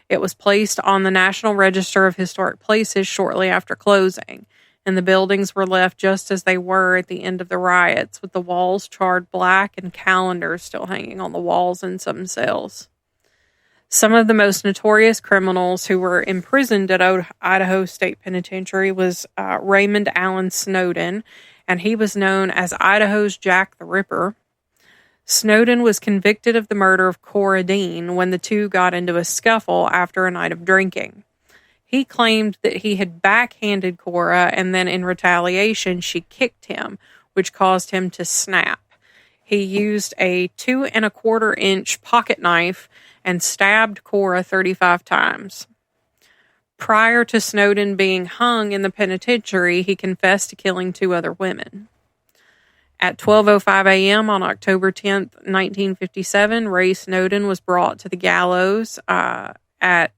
It was placed on the National Register of Historic Places shortly after closing, and the buildings were left just as they were at the end of the riots, with the walls charred black and calendars still hanging on the walls in some cells. Some of the most notorious criminals who were imprisoned at Idaho State Penitentiary was Raymond Allen Snowden, and he was known as Idaho's Jack the Ripper. Snowden was convicted of the murder of Cora Dean when the two got into a scuffle after a night of drinking. He claimed that he had backhanded Cora, and then in retaliation she kicked him, which caused him to snap. He used a 2 1/4-inch pocket knife and stabbed Cora 35 times. Prior to Snowden being hung in the penitentiary, he confessed to killing 2 other women. At 12:05 a.m. on October 10th, 1957, Ray Snowden was brought to the gallows. At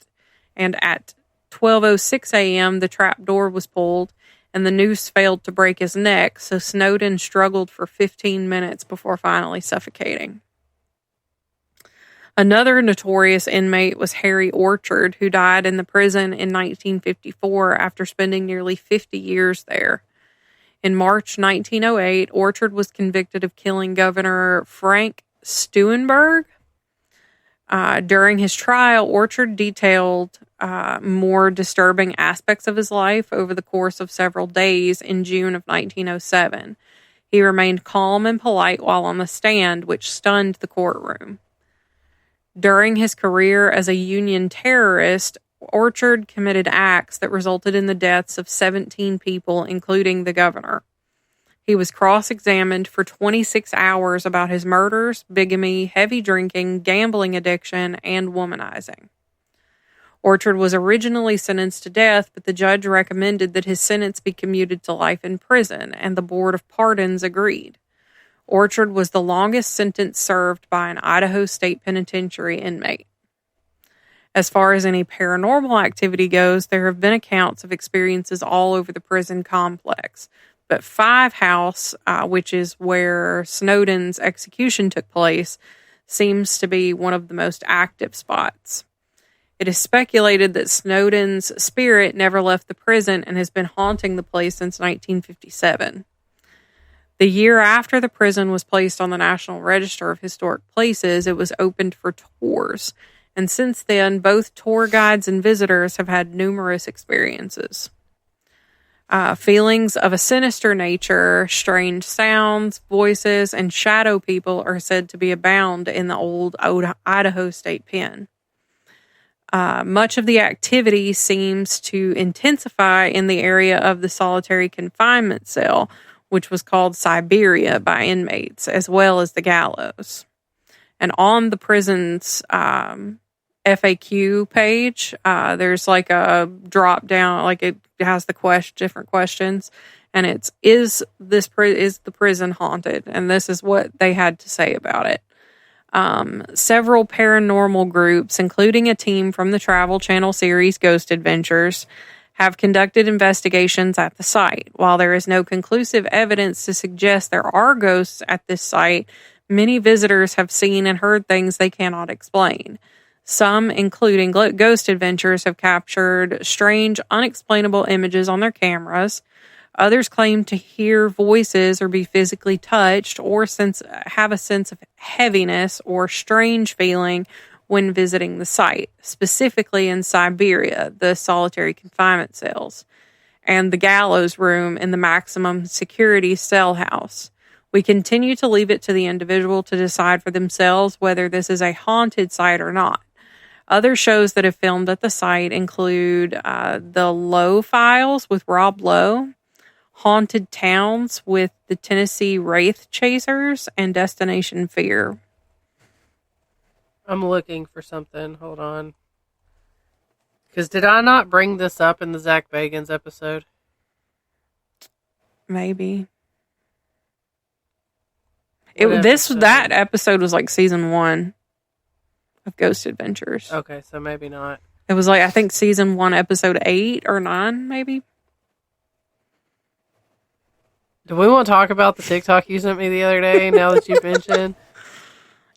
12:06 a.m., the trap door was pulled, and the noose failed to break his neck, so Snowden struggled for 15 minutes before finally suffocating. Another notorious inmate was Harry Orchard, who died in the prison in 1954 after spending nearly 50 years there. In March 1908, Orchard was convicted of killing Governor Frank Steunenberg. During his trial, Orchard detailed more disturbing aspects of his life over the course of several days in June of 1907. He remained calm and polite while on the stand, which stunned the courtroom. During his career as a Union terrorist, Orchard committed acts that resulted in the deaths of 17 people, including the governor. He was cross-examined for 26 hours about his murders, bigamy, heavy drinking, gambling addiction, and womanizing. Orchard was originally sentenced to death, but the judge recommended that his sentence be commuted to life in prison, and the Board of Pardons agreed. Orchard was the longest sentence served by an Idaho State Penitentiary inmate. As far as any paranormal activity goes, there have been accounts of experiences all over the prison complex, but Five House, which is where Snowden's execution took place, seems to be one of the most active spots. It is speculated that Snowden's spirit never left the prison and has been haunting the place since 1957. The year after the prison was placed on the National Register of Historic Places, it was opened for tours, and since then, both tour guides and visitors have had numerous experiences. Feelings of a sinister nature, strange sounds, voices, and shadow people are said to be abound in the old Idaho State Pen. Much of the activity seems to intensify in the area of the solitary confinement cell, which was called Siberia by inmates, as well as the gallows. And on the prison's FAQ page, there's like a drop down, like it has the different questions, and it's, is the prison haunted? And this is what they had to say about it. Several paranormal groups, including a team from the Travel Channel series Ghost Adventures, have conducted investigations at the site. While there is no conclusive evidence to suggest there are ghosts at this site, many visitors have seen and heard things they cannot explain. Some, including Ghost Adventures, have captured strange, unexplainable images on their cameras. Others claim to hear voices or be physically touched or have a sense of heaviness or strange feeling when visiting the site, specifically in Siberia, the solitary confinement cells, and the gallows room in the maximum security cell house. We continue to leave it to the individual to decide for themselves whether this is a haunted site or not. Other shows that have filmed at the site include The Lowe Files with Rob Lowe, Haunted Towns with the Tennessee Wraith Chasers, and Destination Fear. I'm looking for something. Hold on. Because did I not bring this up in the Zach Bagans episode? Maybe. That episode was like season 1 of Ghost Adventures. Okay, so maybe not. It was like, I think season 1, episode 8 or 9, maybe. Do we want to talk about the TikTok you sent me the other day, now that you've mentioned?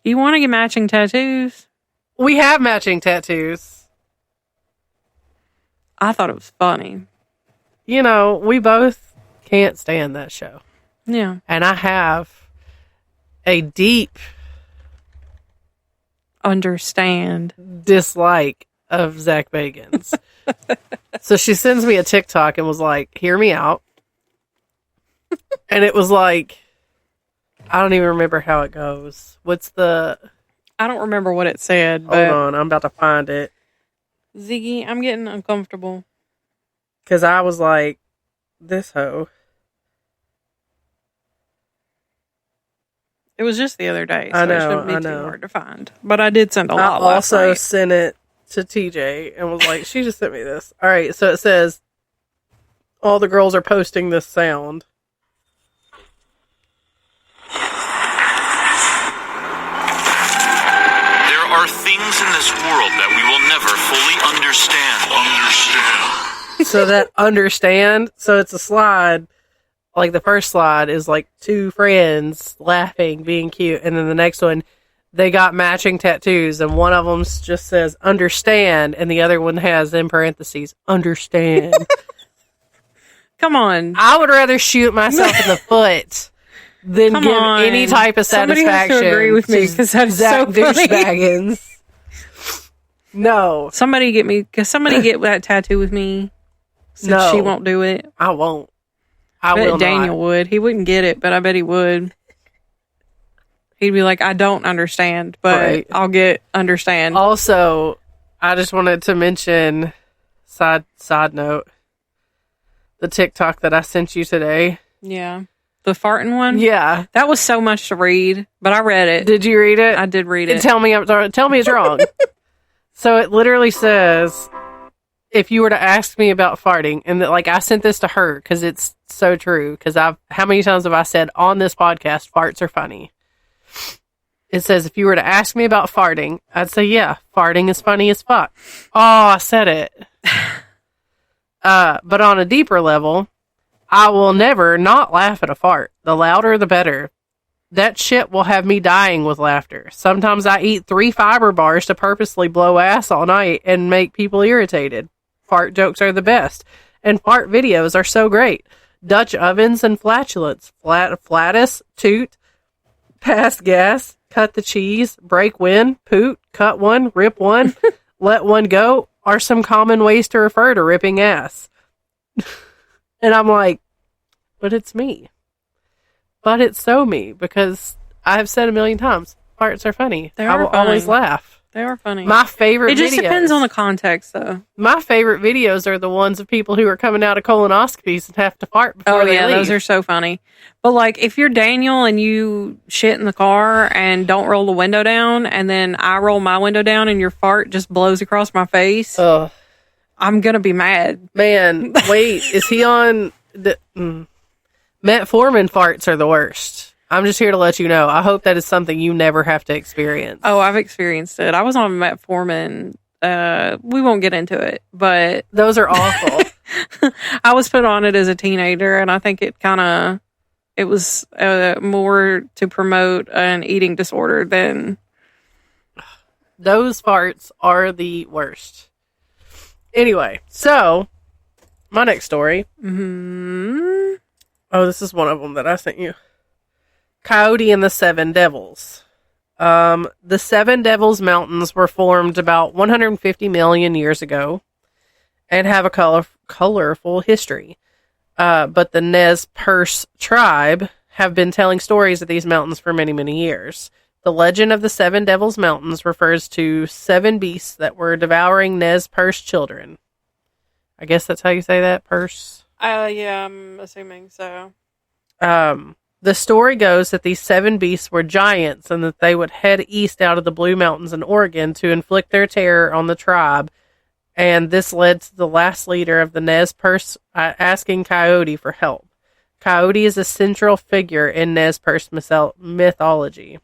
You want to get matching tattoos? We have matching tattoos. I thought it was funny. You know, we both can't stand that show. Yeah. And I have a deep dislike of Zach Bagans. So she sends me a TikTok and was like, hear me out. And it was like, I don't even remember how it goes. I don't remember what it said. Hold on, I'm about to find it. Ziggy, I'm getting uncomfortable. Because I was like, this hoe. It was just the other day, so I know, it shouldn't be I too know. hard to find. But I did send a lot I last also night. sent it to TJ and was like, she just sent me this. All right, so it says, all the girls are posting this sound. There are things in this world that we will never fully understand. So that understand, so it's a slide. Like the first slide is like two friends laughing, being cute. And then the next one, they got matching tattoos. And one of them just says understand. And the other one has in parentheses, understand. Come on. I would rather shoot myself in the foot than give any type of satisfaction. Somebody has to agree with me because that's Zach so funny. Douchebaggins. No. Somebody get that tattoo with me since No. she won't do it. I won't. I bet will Daniel not. would. He wouldn't get it, but I bet he would. He'd be like, I don't understand, but Right. I'll get understand. Also, I just wanted to mention, side note, the TikTok that I sent you today. Yeah. The farting one? Yeah. That was so much to read, but I read it. Did you read it? I did read it. Tell me it's wrong. So it literally says, if you were to ask me about farting, and that, like, I sent this to her because it's so true. Because how many times have I said on this podcast, farts are funny? It says, if you were to ask me about farting, I'd say, yeah, farting is funny as fuck. Oh, I said it. But on a deeper level, I will never not laugh at a fart. The louder, the better. That shit will have me dying with laughter. Sometimes I eat 3 fiber bars to purposely blow ass all night and make people irritated. Fart jokes are the best. And fart videos are so great. Dutch ovens and flatulence. Flatus, toot, pass gas, cut the cheese, break wind, poot, cut one, rip one, let one go are some common ways to refer to ripping ass. And I'm like, but it's me. But it's so me, because I have said a million times, farts are funny. I will always laugh. They are funny. My favorite It just depends on the context, though. My favorite videos are the ones of people who are coming out of colonoscopies and have to fart before they leave. Those are so funny. But, like, if you're Daniel and you shit in the car and don't roll the window down, and then I roll my window down and your fart just blows across my face, Ugh. I'm going to be mad. Man, wait, is he on the... Metformin farts are the worst. I'm just here to let you know. I hope that is something you never have to experience. Oh, I've experienced it. I was on metformin. We won't get into it, but... Those are awful. I was put on it as a teenager, and I think it was more to promote an eating disorder than Those farts are the worst. Anyway, so my next story. Mm-hmm. Oh, this is one of them that I sent you. Coyote and the Seven Devils. The Seven Devils Mountains were formed about 150 million years ago and have a colorful history. But the Nez Perce tribe have been telling stories of these mountains for many, many years. The legend of the Seven Devils Mountains refers to 7 beasts that were devouring Nez Perce children. I guess that's how you say that, Perce? Yeah, I'm assuming so. The story goes that these 7 beasts were giants and that they would head east out of the Blue Mountains in Oregon to inflict their terror on the tribe. And this led to the last leader of the Nez Perce asking Coyote for help. Coyote is a central figure in Nez Perce mythology.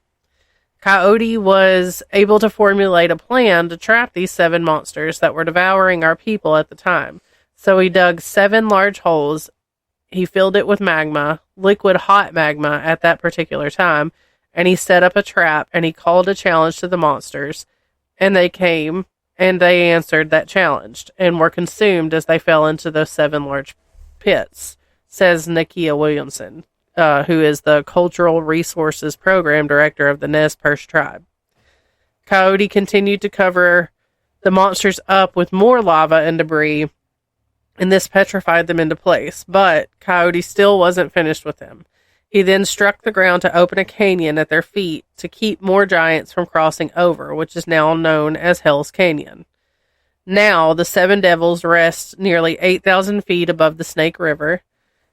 Coyote was able to formulate a plan to trap these 7 monsters that were devouring our people at the time. So he dug 7 large holes. He filled it with magma, liquid hot magma at that particular time, and he set up a trap and he called a challenge to the monsters. And they came and they answered that challenge and were consumed as they fell into those 7 large pits, says Nakia Williamson, who is the Cultural Resources Program Director of the Nez Perce tribe. Coyote continued to cover the monsters up with more lava and debris, and this petrified them into place, but Coyote still wasn't finished with them. He then struck the ground to open a canyon at their feet to keep more giants from crossing over, which is now known as Hell's Canyon. Now, the 7 devils rest nearly 8,000 feet above the Snake River.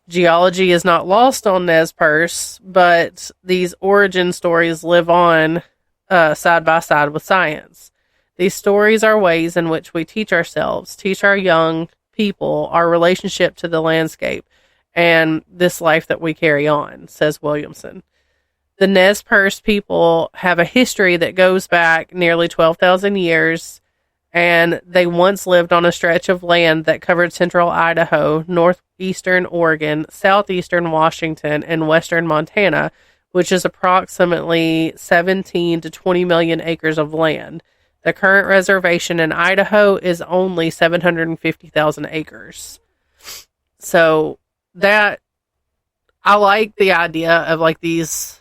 Geology is not lost on Nez Perce, but these origin stories live on side by side with science. These stories are ways in which we teach ourselves, teach our young people our relationship to the landscape and this life that we carry on, says Williamson. The Nez Perce people have a history that goes back nearly 12,000 years, and they once lived on a stretch of land that covered central Idaho, northeastern Oregon, southeastern Washington, and western Montana, which is approximately 17 to 20 million acres of land. The current reservation in Idaho is only 750,000 acres. So that, I like the idea of like these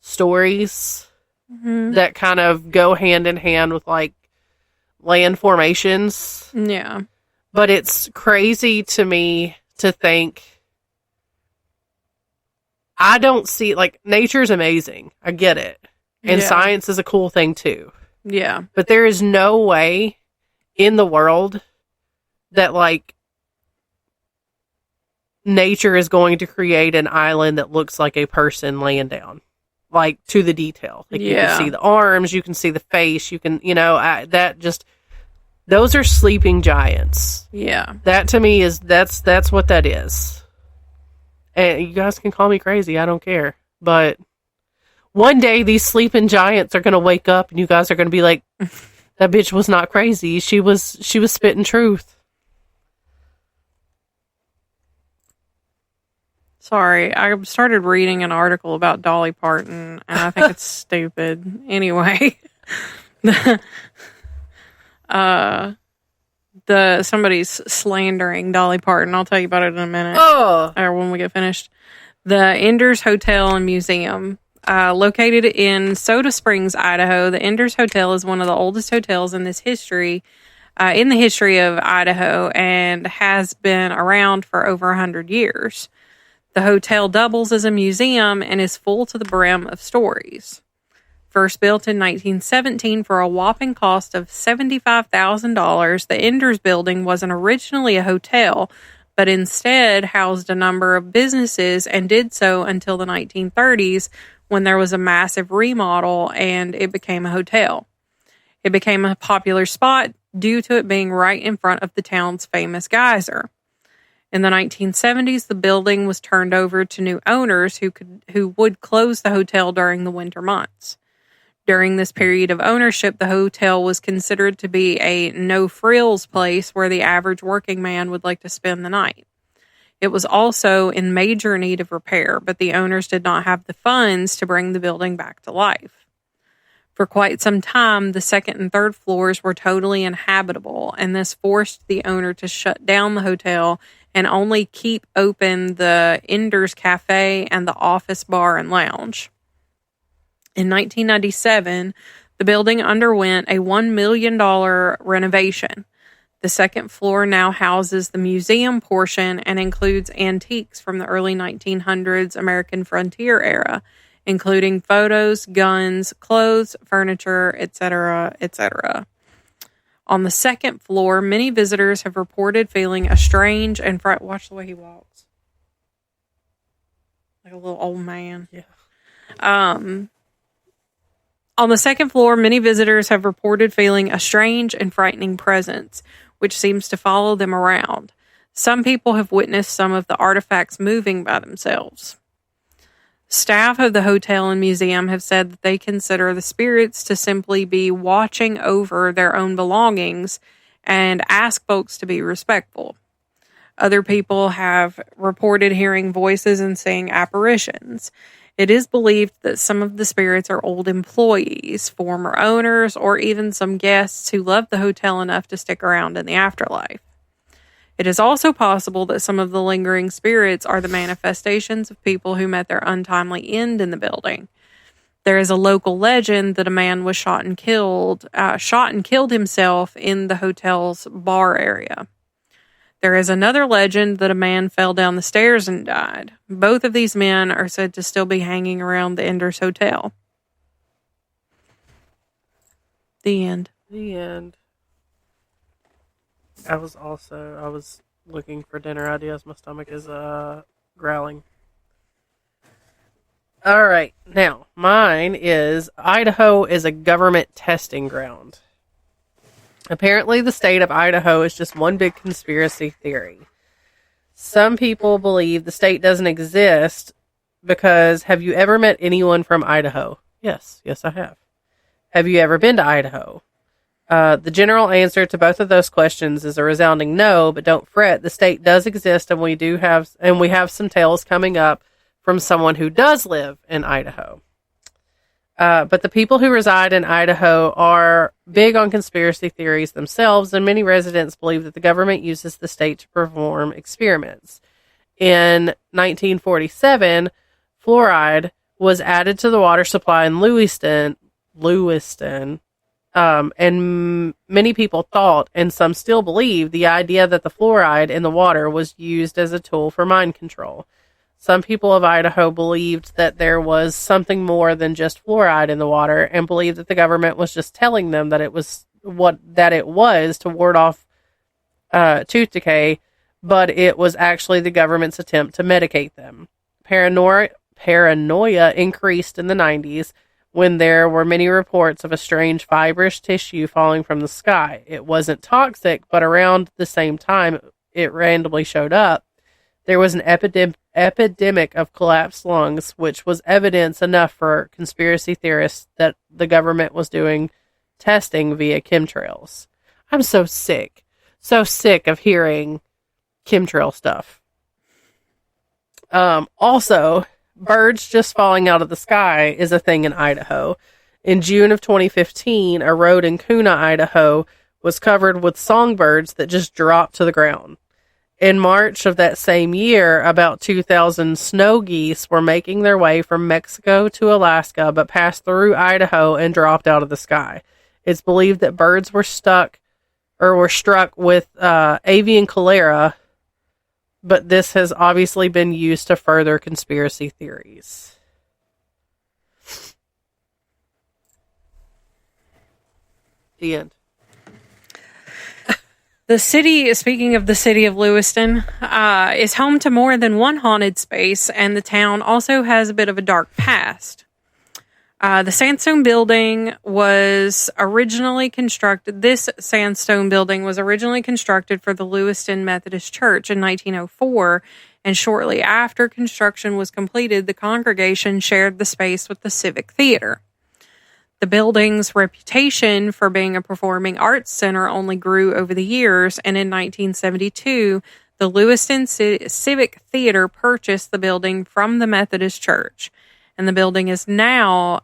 stories that kind of go hand in hand with like land formations. Yeah. But it's crazy to me to think, I don't see, like, nature's amazing. I get it. And science is a cool thing too. Yeah. But there is no way in the world that, like, nature is going to create an island that looks like a person laying down. Like, to the detail. Like, you can see the arms, you can see the face, you can, that just, those are sleeping giants. Yeah. That to me is, that's what that is. And you guys can call me crazy, I don't care. But one day these sleeping giants are going to wake up and you guys are going to be like, that bitch was not crazy. She was spitting truth. Sorry, I started reading an article about Dolly Parton, and I think it's stupid. Anyway, somebody's slandering Dolly Parton. I'll tell you about it in a minute. Or when we get finished. The Enders Hotel and Museum, located in Soda Springs, Idaho. The Enders Hotel is one of the oldest hotels in the history of Idaho, and has been around for over 100 years. The hotel doubles as a museum and is full to the brim of stories. First built in 1917 for a whopping cost of $75,000, the Enders Building wasn't originally a hotel, but instead housed a number of businesses and did so until the 1930s, when there was a massive remodel and it became a hotel. It became a popular spot due to it being right in front of the town's famous geyser. In the 1970s, the building was turned over to new owners who would close the hotel during the winter months. During this period of ownership, the hotel was considered to be a no-frills place where the average working man would like to spend the night. It was also in major need of repair, but the owners did not have the funds to bring the building back to life. For quite some time, the second and third floors were totally inhabitable, and this forced the owner to shut down the hotel and only keep open the Enders Cafe and the office bar and lounge. In 1997, the building underwent a $1 million renovation. The second floor now houses the museum portion and includes antiques from the early 1900s American frontier era, including photos, guns, clothes, furniture, etc., etc. On the second floor, many visitors have reported feeling a strange and watch the way he walks. Like a little old man. Yeah. On the second floor, many visitors have reported feeling a strange and frightening presence, which seems to follow them around. Some people have witnessed some of the artifacts moving by themselves. Staff of the hotel and museum have said that they consider the spirits to simply be watching over their own belongings and ask folks to be respectful. Other people have reported hearing voices and seeing apparitions. It is believed that some of the spirits are old employees, former owners, or even some guests who love the hotel enough to stick around in the afterlife. It is also possible that some of the lingering spirits are the manifestations of people who met their untimely end in the building. There is a local legend that a man was shot and killed himself in the hotel's bar area. There is another legend that a man fell down the stairs and died. Both of these men are said to still be hanging around the Enders Hotel. The end. The end. I was looking for dinner ideas. My stomach is growling. All right. Now, mine is Idaho is a government testing ground. Apparently, the state of Idaho is just one big conspiracy theory. Some people believe the state doesn't exist because have you ever met anyone from Idaho? Yes, I have. Have you ever been to Idaho? The general answer to both of those questions is a resounding no, but don't fret. The state does exist, and we have some tales coming up from someone who does live in Idaho. But the people who reside in Idaho are big on conspiracy theories themselves, and many residents believe that the government uses the state to perform experiments. In 1947, fluoride was added to the water supply in Lewiston, and many people thought, and some still believe, the idea that the fluoride in the water was used as a tool for mind control. Some people of Idaho believed that there was something more than just fluoride in the water and believed that the government was just telling them that it was to ward off tooth decay, but it was actually the government's attempt to medicate them. Paranoia increased in the 90s when there were many reports of a strange fibrous tissue falling from the sky. It wasn't toxic, but around the same time it randomly showed up, there was an epidemic of collapsed lungs, which was evidence enough for conspiracy theorists that the government was doing testing via chemtrails. I'm so sick of hearing chemtrail stuff. Also, birds just falling out of the sky is a thing in Idaho. In June of 2015, a road in Kuna, Idaho, was covered with songbirds that just dropped to the ground. In March of that same year, about 2,000 snow geese were making their way from Mexico to Alaska, but passed through Idaho and dropped out of the sky. It's believed that birds were struck with avian cholera, but this has obviously been used to further conspiracy theories. The end. Speaking of the city of Lewiston, is home to more than one haunted space, and the town also has a bit of a dark past. The sandstone building was originally constructed. This sandstone building was originally constructed for the Lewiston Methodist Church in 1904, and shortly after construction was completed, the congregation shared the space with the Civic Theater. The building's reputation for being a performing arts center only grew over the years, and in 1972, the Lewiston Civic Theater purchased the building from the Methodist Church, and the building is now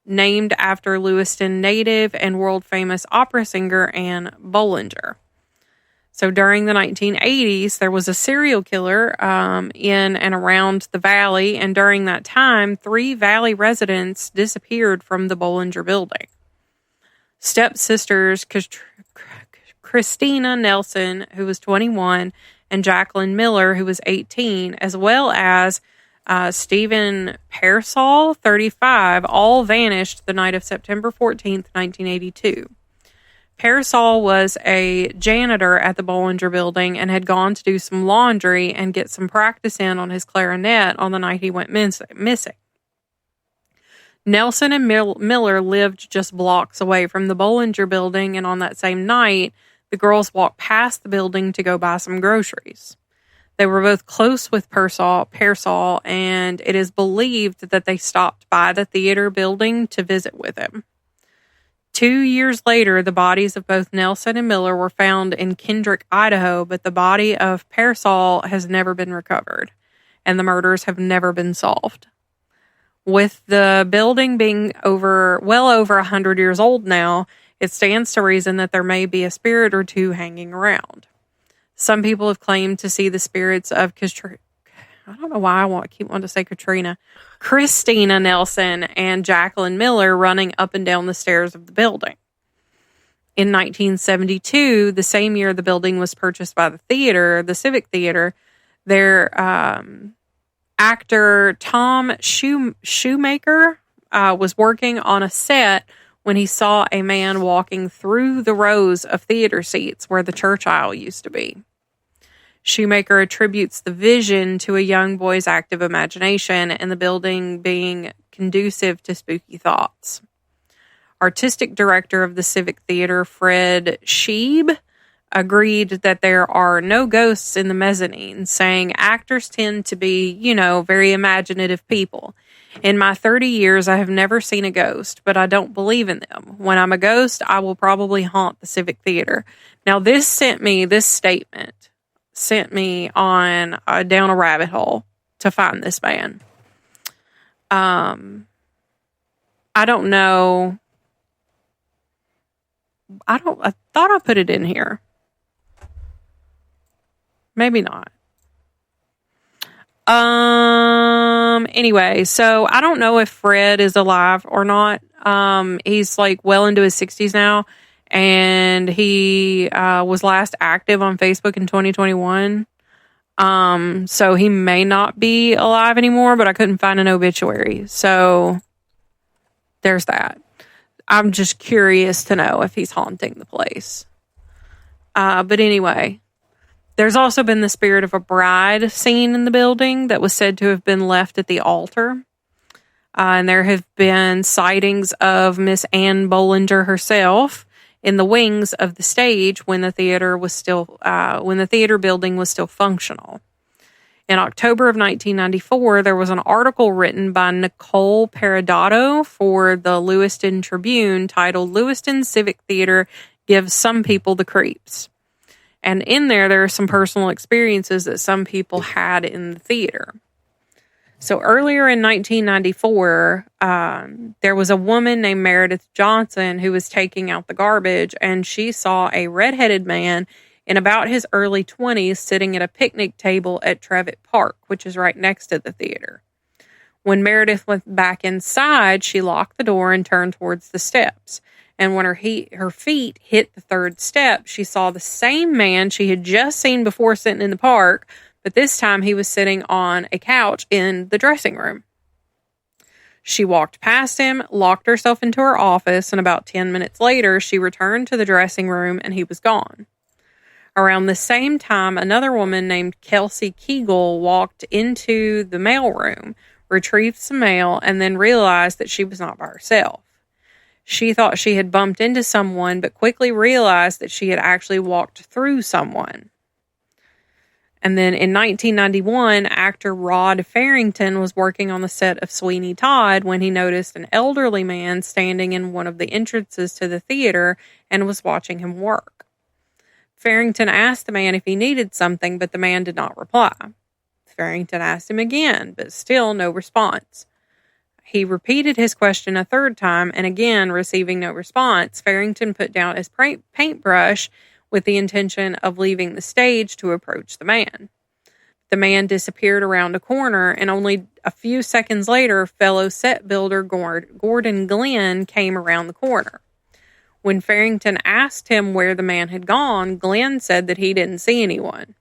named after Lewiston native and world-famous opera singer Anne Bollinger. So during the 1980s, there was a serial killer in and around the valley, and during that time, 3 valley residents disappeared from the Bollinger building. Stepsisters Christina Nelson, who was 21, and Jacqueline Miller, who was 18, as well as Stephen Pearsall, 35, all vanished the night of September 14th, 1982. Pearsall was a janitor at the Bollinger building and had gone to do some laundry and get some practice in on his clarinet on the night he went missing. Nelson and Miller lived just blocks away from the Bollinger building, and on that same night, the girls walked past the building to go buy some groceries. They were both close with Pearsall, and it is believed that they stopped by the theater building to visit with him. 2 years later, the bodies of both Nelson and Miller were found in Kendrick, Idaho, but the body of Pearsall has never been recovered, and the murders have never been solved. With the building being well over 100 years old now, it stands to reason that there may be a spirit or two hanging around. Some people have claimed to see the spirits of I don't know why I keep wanting to say Christina Nelson and Jacqueline Miller running up and down the stairs of the building. In 1972, the same year the building was purchased by the Civic Theater, their actor Tom Shoemaker was working on a set when he saw a man walking through the rows of theater seats where the church aisle used to be. Shoemaker attributes the vision to a young boy's active imagination and the building being conducive to spooky thoughts. Artistic director of the Civic Theater, Fred Scheib, agreed that there are no ghosts in the mezzanine, saying actors tend to be, very imaginative people. In my 30 years, I have never seen a ghost, but I don't believe in them. When I'm a ghost, I will probably haunt the Civic Theater. Now, this statement sent me on down a rabbit hole to find this man. I don't know. I thought I put it in here. Maybe not. Anyway, so I don't know if Fred is alive or not. He's well into his 60s now, and he was last active on Facebook in 2021. So he may not be alive anymore, but I couldn't find an obituary. So there's that. I'm just curious to know if he's haunting the place. But anyway, there's also been the spirit of a bride seen in the building that was said to have been left at the altar. And there have been sightings of Miss Anne Bollinger herself in the wings of the stage when the theater building was still functional. In October of 1994, there was an article written by Nicole Peridotto for the Lewiston Tribune titled "Lewiston Civic Theater Gives Some People the Creeps." And in there are some personal experiences that some people had in the theater. So earlier in 1994, there was a woman named Meredith Johnson who was taking out the garbage, and she saw a redheaded man in about his early 20s sitting at a picnic table at Trevitt Park, which is right next to the theater. When Meredith went back inside, she locked the door and turned towards the steps. And when her feet hit the third step, she saw the same man she had just seen before sitting in the park, but this time he was sitting on a couch in the dressing room. She walked past him, locked herself into her office, and about 10 minutes later, she returned to the dressing room and he was gone. Around the same time, another woman named Kelsey Kegel walked into the mailroom, retrieved some mail, and then realized that she was not by herself. She thought she had bumped into someone, but quickly realized that she had actually walked through someone. And then in 1991, actor Rod Farrington was working on the set of Sweeney Todd when he noticed an elderly man standing in one of the entrances to the theater and was watching him work. Farrington asked the man if he needed something, but the man did not reply. Farrington asked him again, but still no response. he repeated his question a third time, and again, receiving no response, Farrington put down his paintbrush with the intention of leaving the stage to approach the man. The man disappeared around a corner, and only a few seconds later, fellow set builder Gordon Glenn came around the corner. When Farrington asked him where the man had gone, Glenn said that he didn't see anyone.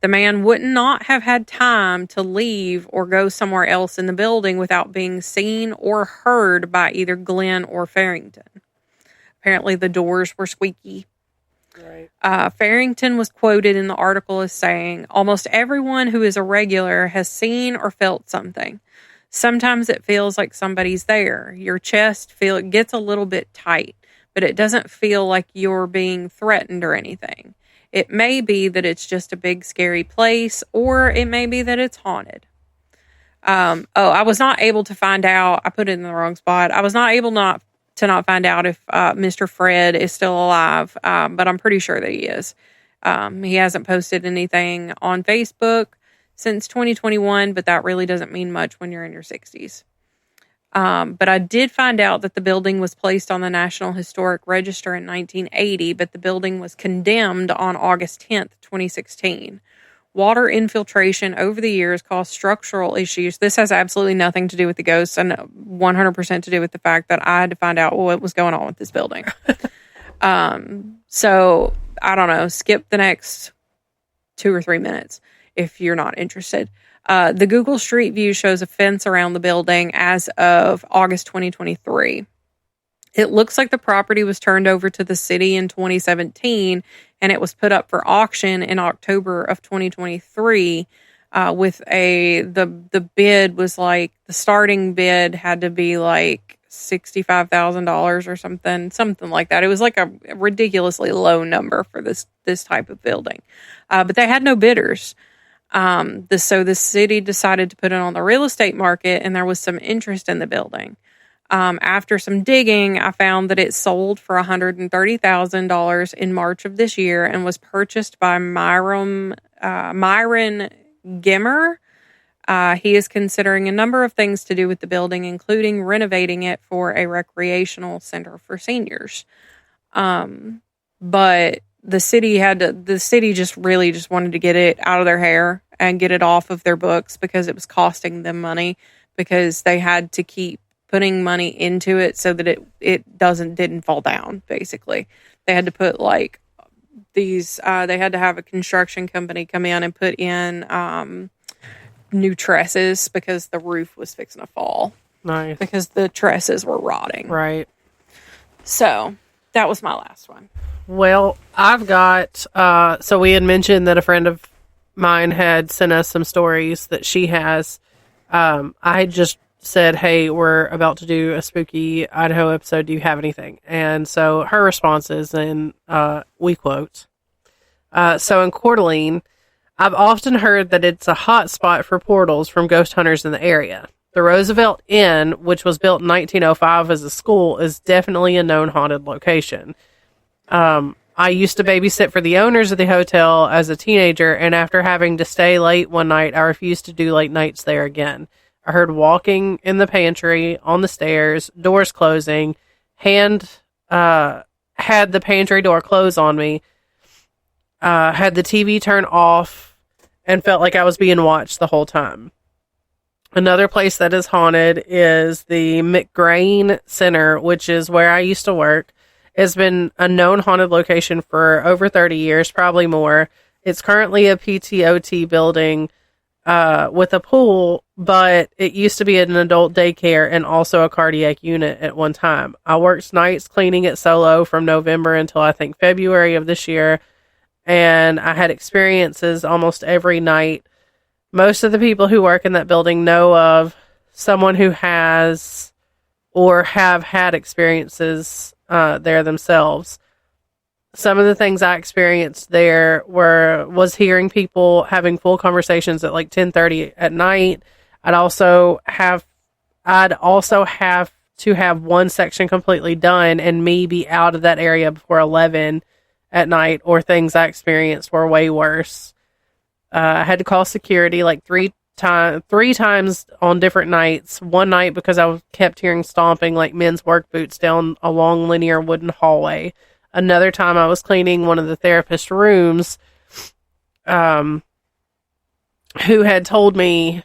The man would not have had time to leave or go somewhere else in the building without being seen or heard by either Glenn or Farrington. Apparently, the doors were squeaky. Right. Farrington was quoted in the article as saying, "Almost everyone who is a regular has seen or felt something. Sometimes it feels like somebody's there. Your chest gets a little bit tight, but it doesn't feel like you're being threatened or anything. It may be that it's just a big, scary place, or it may be that it's haunted." I was not able to find out. I put it in the wrong spot. I was not able to find out if Mr. Fred is still alive, but I'm pretty sure that he is. He hasn't posted anything on Facebook since 2021, but that really doesn't mean much when you're in your 60s. But I did find out that the building was placed on the National Historic Register in 1980, but the building was condemned on August 10th, 2016. Water infiltration over the years caused structural issues. This has absolutely nothing to do with the ghosts and 100% to do with the fact that I had to find out what was going on with this building. So, I don't know, skip the next 2 or 3 minutes if you're not interested. The Google Street View shows a fence around the building as of August 2023. It looks like the property was turned over to the city in 2017, and it was put up for auction in October of 2023. With the bid was like, the starting bid had to be like $65,000 or something like that. It was like a ridiculously low number for this type of building. But they had no bidders. So the city decided to put it on the real estate market, and there was some interest in the building. After some digging, I found that it sold for $130,000 in March of this year and was purchased by Myron Gimmer. He is considering a number of things to do with the building, including renovating it for a recreational center for seniors. But the city just wanted to get it out of their hair and get it off of their books because it was costing them money, because they had to keep putting money into it so that it didn't fall down. Basically, they had to put like these. They had to have a construction company come in and put in new trusses because the roof was fixing to fall. Nice, because the trusses were rotting. Right. So that was my last one. Well, I've got, so we had mentioned that a friend of mine had sent us some stories that she has. I had just said, hey, we're about to do a spooky Idaho episode. Do you have anything? And so her response is, and we quote, so in Coeur d'Alene, I've often heard that it's a hot spot for portals from ghost hunters in the area. The Roosevelt Inn, which was built in 1905 as a school, is definitely a known haunted location. I used to babysit for the owners of the hotel as a teenager, and after having to stay late one night, I refused to do late nights there again. I heard walking in the pantry, on the stairs, doors closing, had the pantry door close on me, had the TV turn off, and felt like I was being watched the whole time. Another place that is haunted is the McGrain Center, which is where I used to work. It's been a known haunted location for over 30 years, probably more. It's currently a PTOT building with a pool, but it used to be an adult daycare and also a cardiac unit at one time. I worked nights cleaning it solo from November until I think February of this year, and I had experiences almost every night. Most of the people who work in that building know of someone who has or have had experiences there themselves. Some of the things I experienced there was hearing people having full conversations at like 10:30 at night. I'd also have to have one section completely done and me be out of that area before 11 at night, or things I experienced were way worse. I had to call security like 3 three times on different nights. One night because I kept hearing stomping like men's work boots down a long linear wooden hallway. Another time I was cleaning one of the therapist rooms, who had told me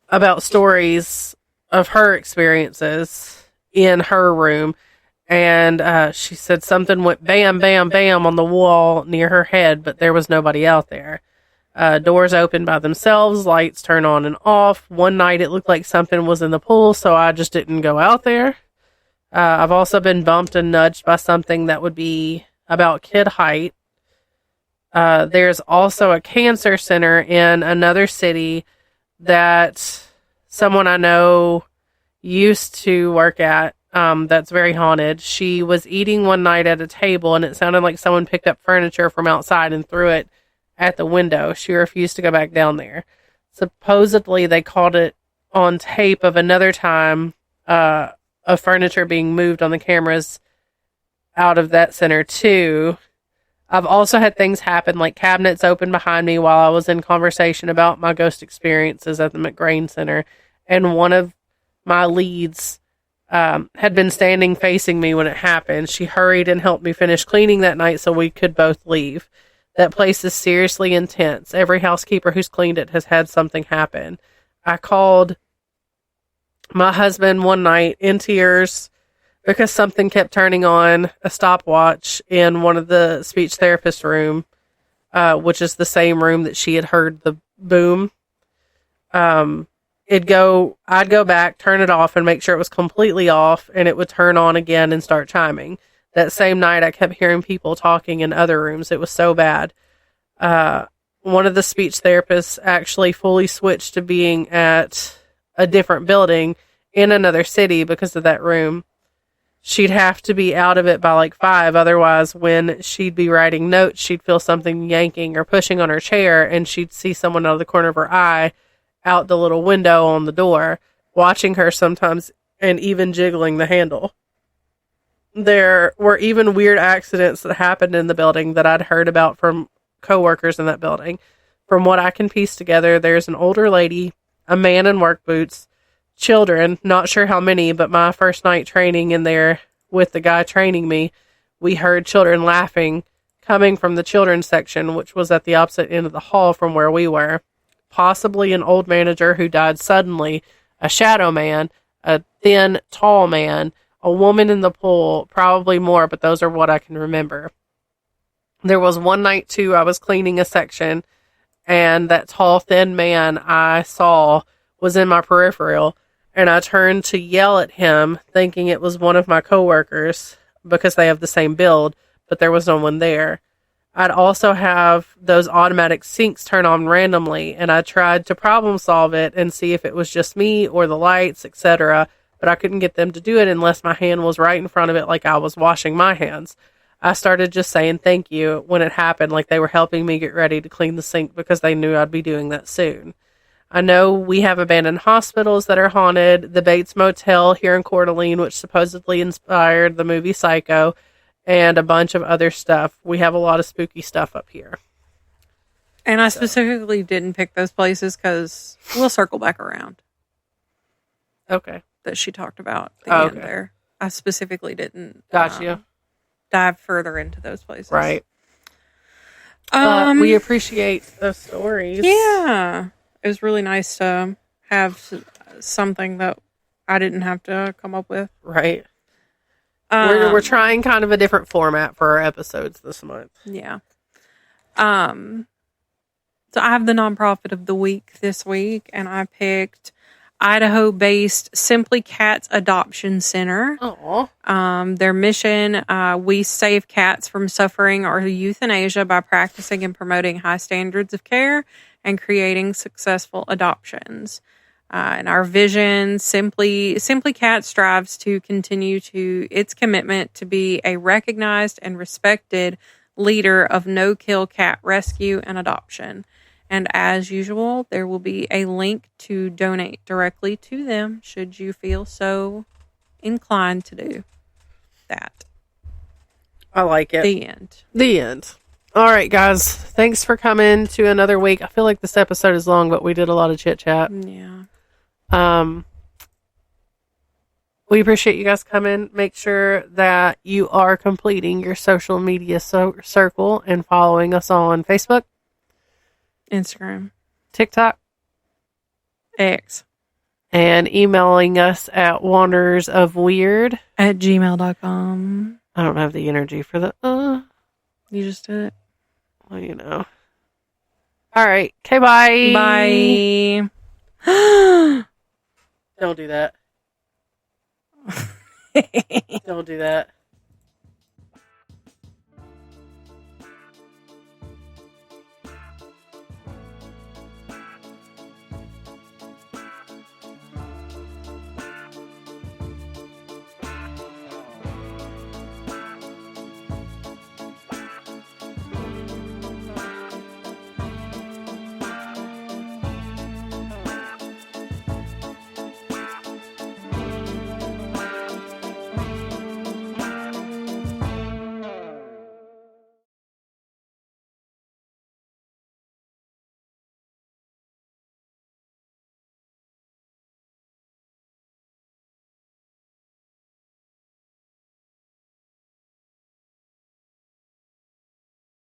about stories of her experiences in her room. And she said something went bam, bam, bam on the wall near her head, but there was nobody out there. Doors open by themselves, lights turn on and off. One night it looked like something was in the pool, so I just didn't go out there. I've also been bumped and nudged by something that would be about kid height. There's also a cancer center in another city that someone I know used to work at, that's very haunted. She was eating one night at a table, and it sounded like someone picked up furniture from outside and threw it at the window. She refused to go back down there. Supposedly, they caught it on tape of another time, of furniture being moved on the cameras out of that center too. I've also had things happen like cabinets open behind me while I was in conversation about my ghost experiences at the McGrain Center, and one of my leads had been standing facing me when it happened. She hurried and helped me finish cleaning that night so we could both leave. That place is seriously intense. Every housekeeper who's cleaned it has had something happen. I called my husband one night in tears because something kept turning on a stopwatch in one of the speech therapist room, which is the same room that she had heard the boom. I'd go back, turn it off, and make sure it was completely off, and it would turn on again and start chiming. That same night, I kept hearing people talking in other rooms. It was so bad. One of the speech therapists actually fully switched to being at a different building in another city because of that room. She'd have to be out of it by like 5. Otherwise, when she'd be writing notes, she'd feel something yanking or pushing on her chair, and she'd see someone out of the corner of her eye out the little window on the door, watching her sometimes and even jiggling the handle. There were even weird accidents that happened in the building that I'd heard about from coworkers in that building. From what I can piece together, there's an older lady, a man in work boots, children, not sure how many, but my first night training in there with the guy training me, we heard children laughing coming from the children's section, which was at the opposite end of the hall from where we were. Possibly an old manager who died suddenly, a shadow man, a thin, tall man, a woman in the pool, probably more, but those are what I can remember. There was one night, too, I was cleaning a section, and that tall, thin man I saw was in my peripheral, and I turned to yell at him, thinking it was one of my coworkers, because they have the same build, but there was no one there. I'd also have those automatic sinks turn on randomly, and I tried to problem solve it and see if it was just me or the lights, etc., but I couldn't get them to do it unless my hand was right in front of it like I was washing my hands. I started just saying thank you when it happened, like they were helping me get ready to clean the sink because they knew I'd be doing that soon. I know we have abandoned hospitals that are haunted, the Bates Motel here in Coeur d'Alene, which supposedly inspired the movie Psycho, and a bunch of other stuff. We have a lot of spooky stuff up here. And I specifically didn't pick those places because we'll circle back around. Okay. That she talked about at the end there. I specifically didn't dive further into those places. Right. We appreciate those stories. Yeah. It was really nice to have something that I didn't have to come up with. Right. We're trying kind of a different format for our episodes this month. Yeah. So I have the nonprofit of the week this week, and I picked Idaho-based Simply Cats Adoption Center. Aww. Their mission, we save cats from suffering or euthanasia by practicing and promoting high standards of care and creating successful adoptions. And our vision, Simply Cat strives to continue to its commitment to be a recognized and respected leader of no-kill cat rescue and adoption. And as usual, there will be a link to donate directly to them should you feel so inclined to do that. I like it. The end. The end. All right, guys. Thanks for coming to another week. I feel like this episode is long, but we did a lot of chit chat. Yeah. We appreciate you guys coming. Make sure that you are completing your social media circle and following us on Facebook, Instagram, TikTok, X, and emailing us at wandersofweird @gmail.com. I don't have the energy for the You just did it. well, you know. All right. Okay, bye. Bye. Don't do that. Don't do that.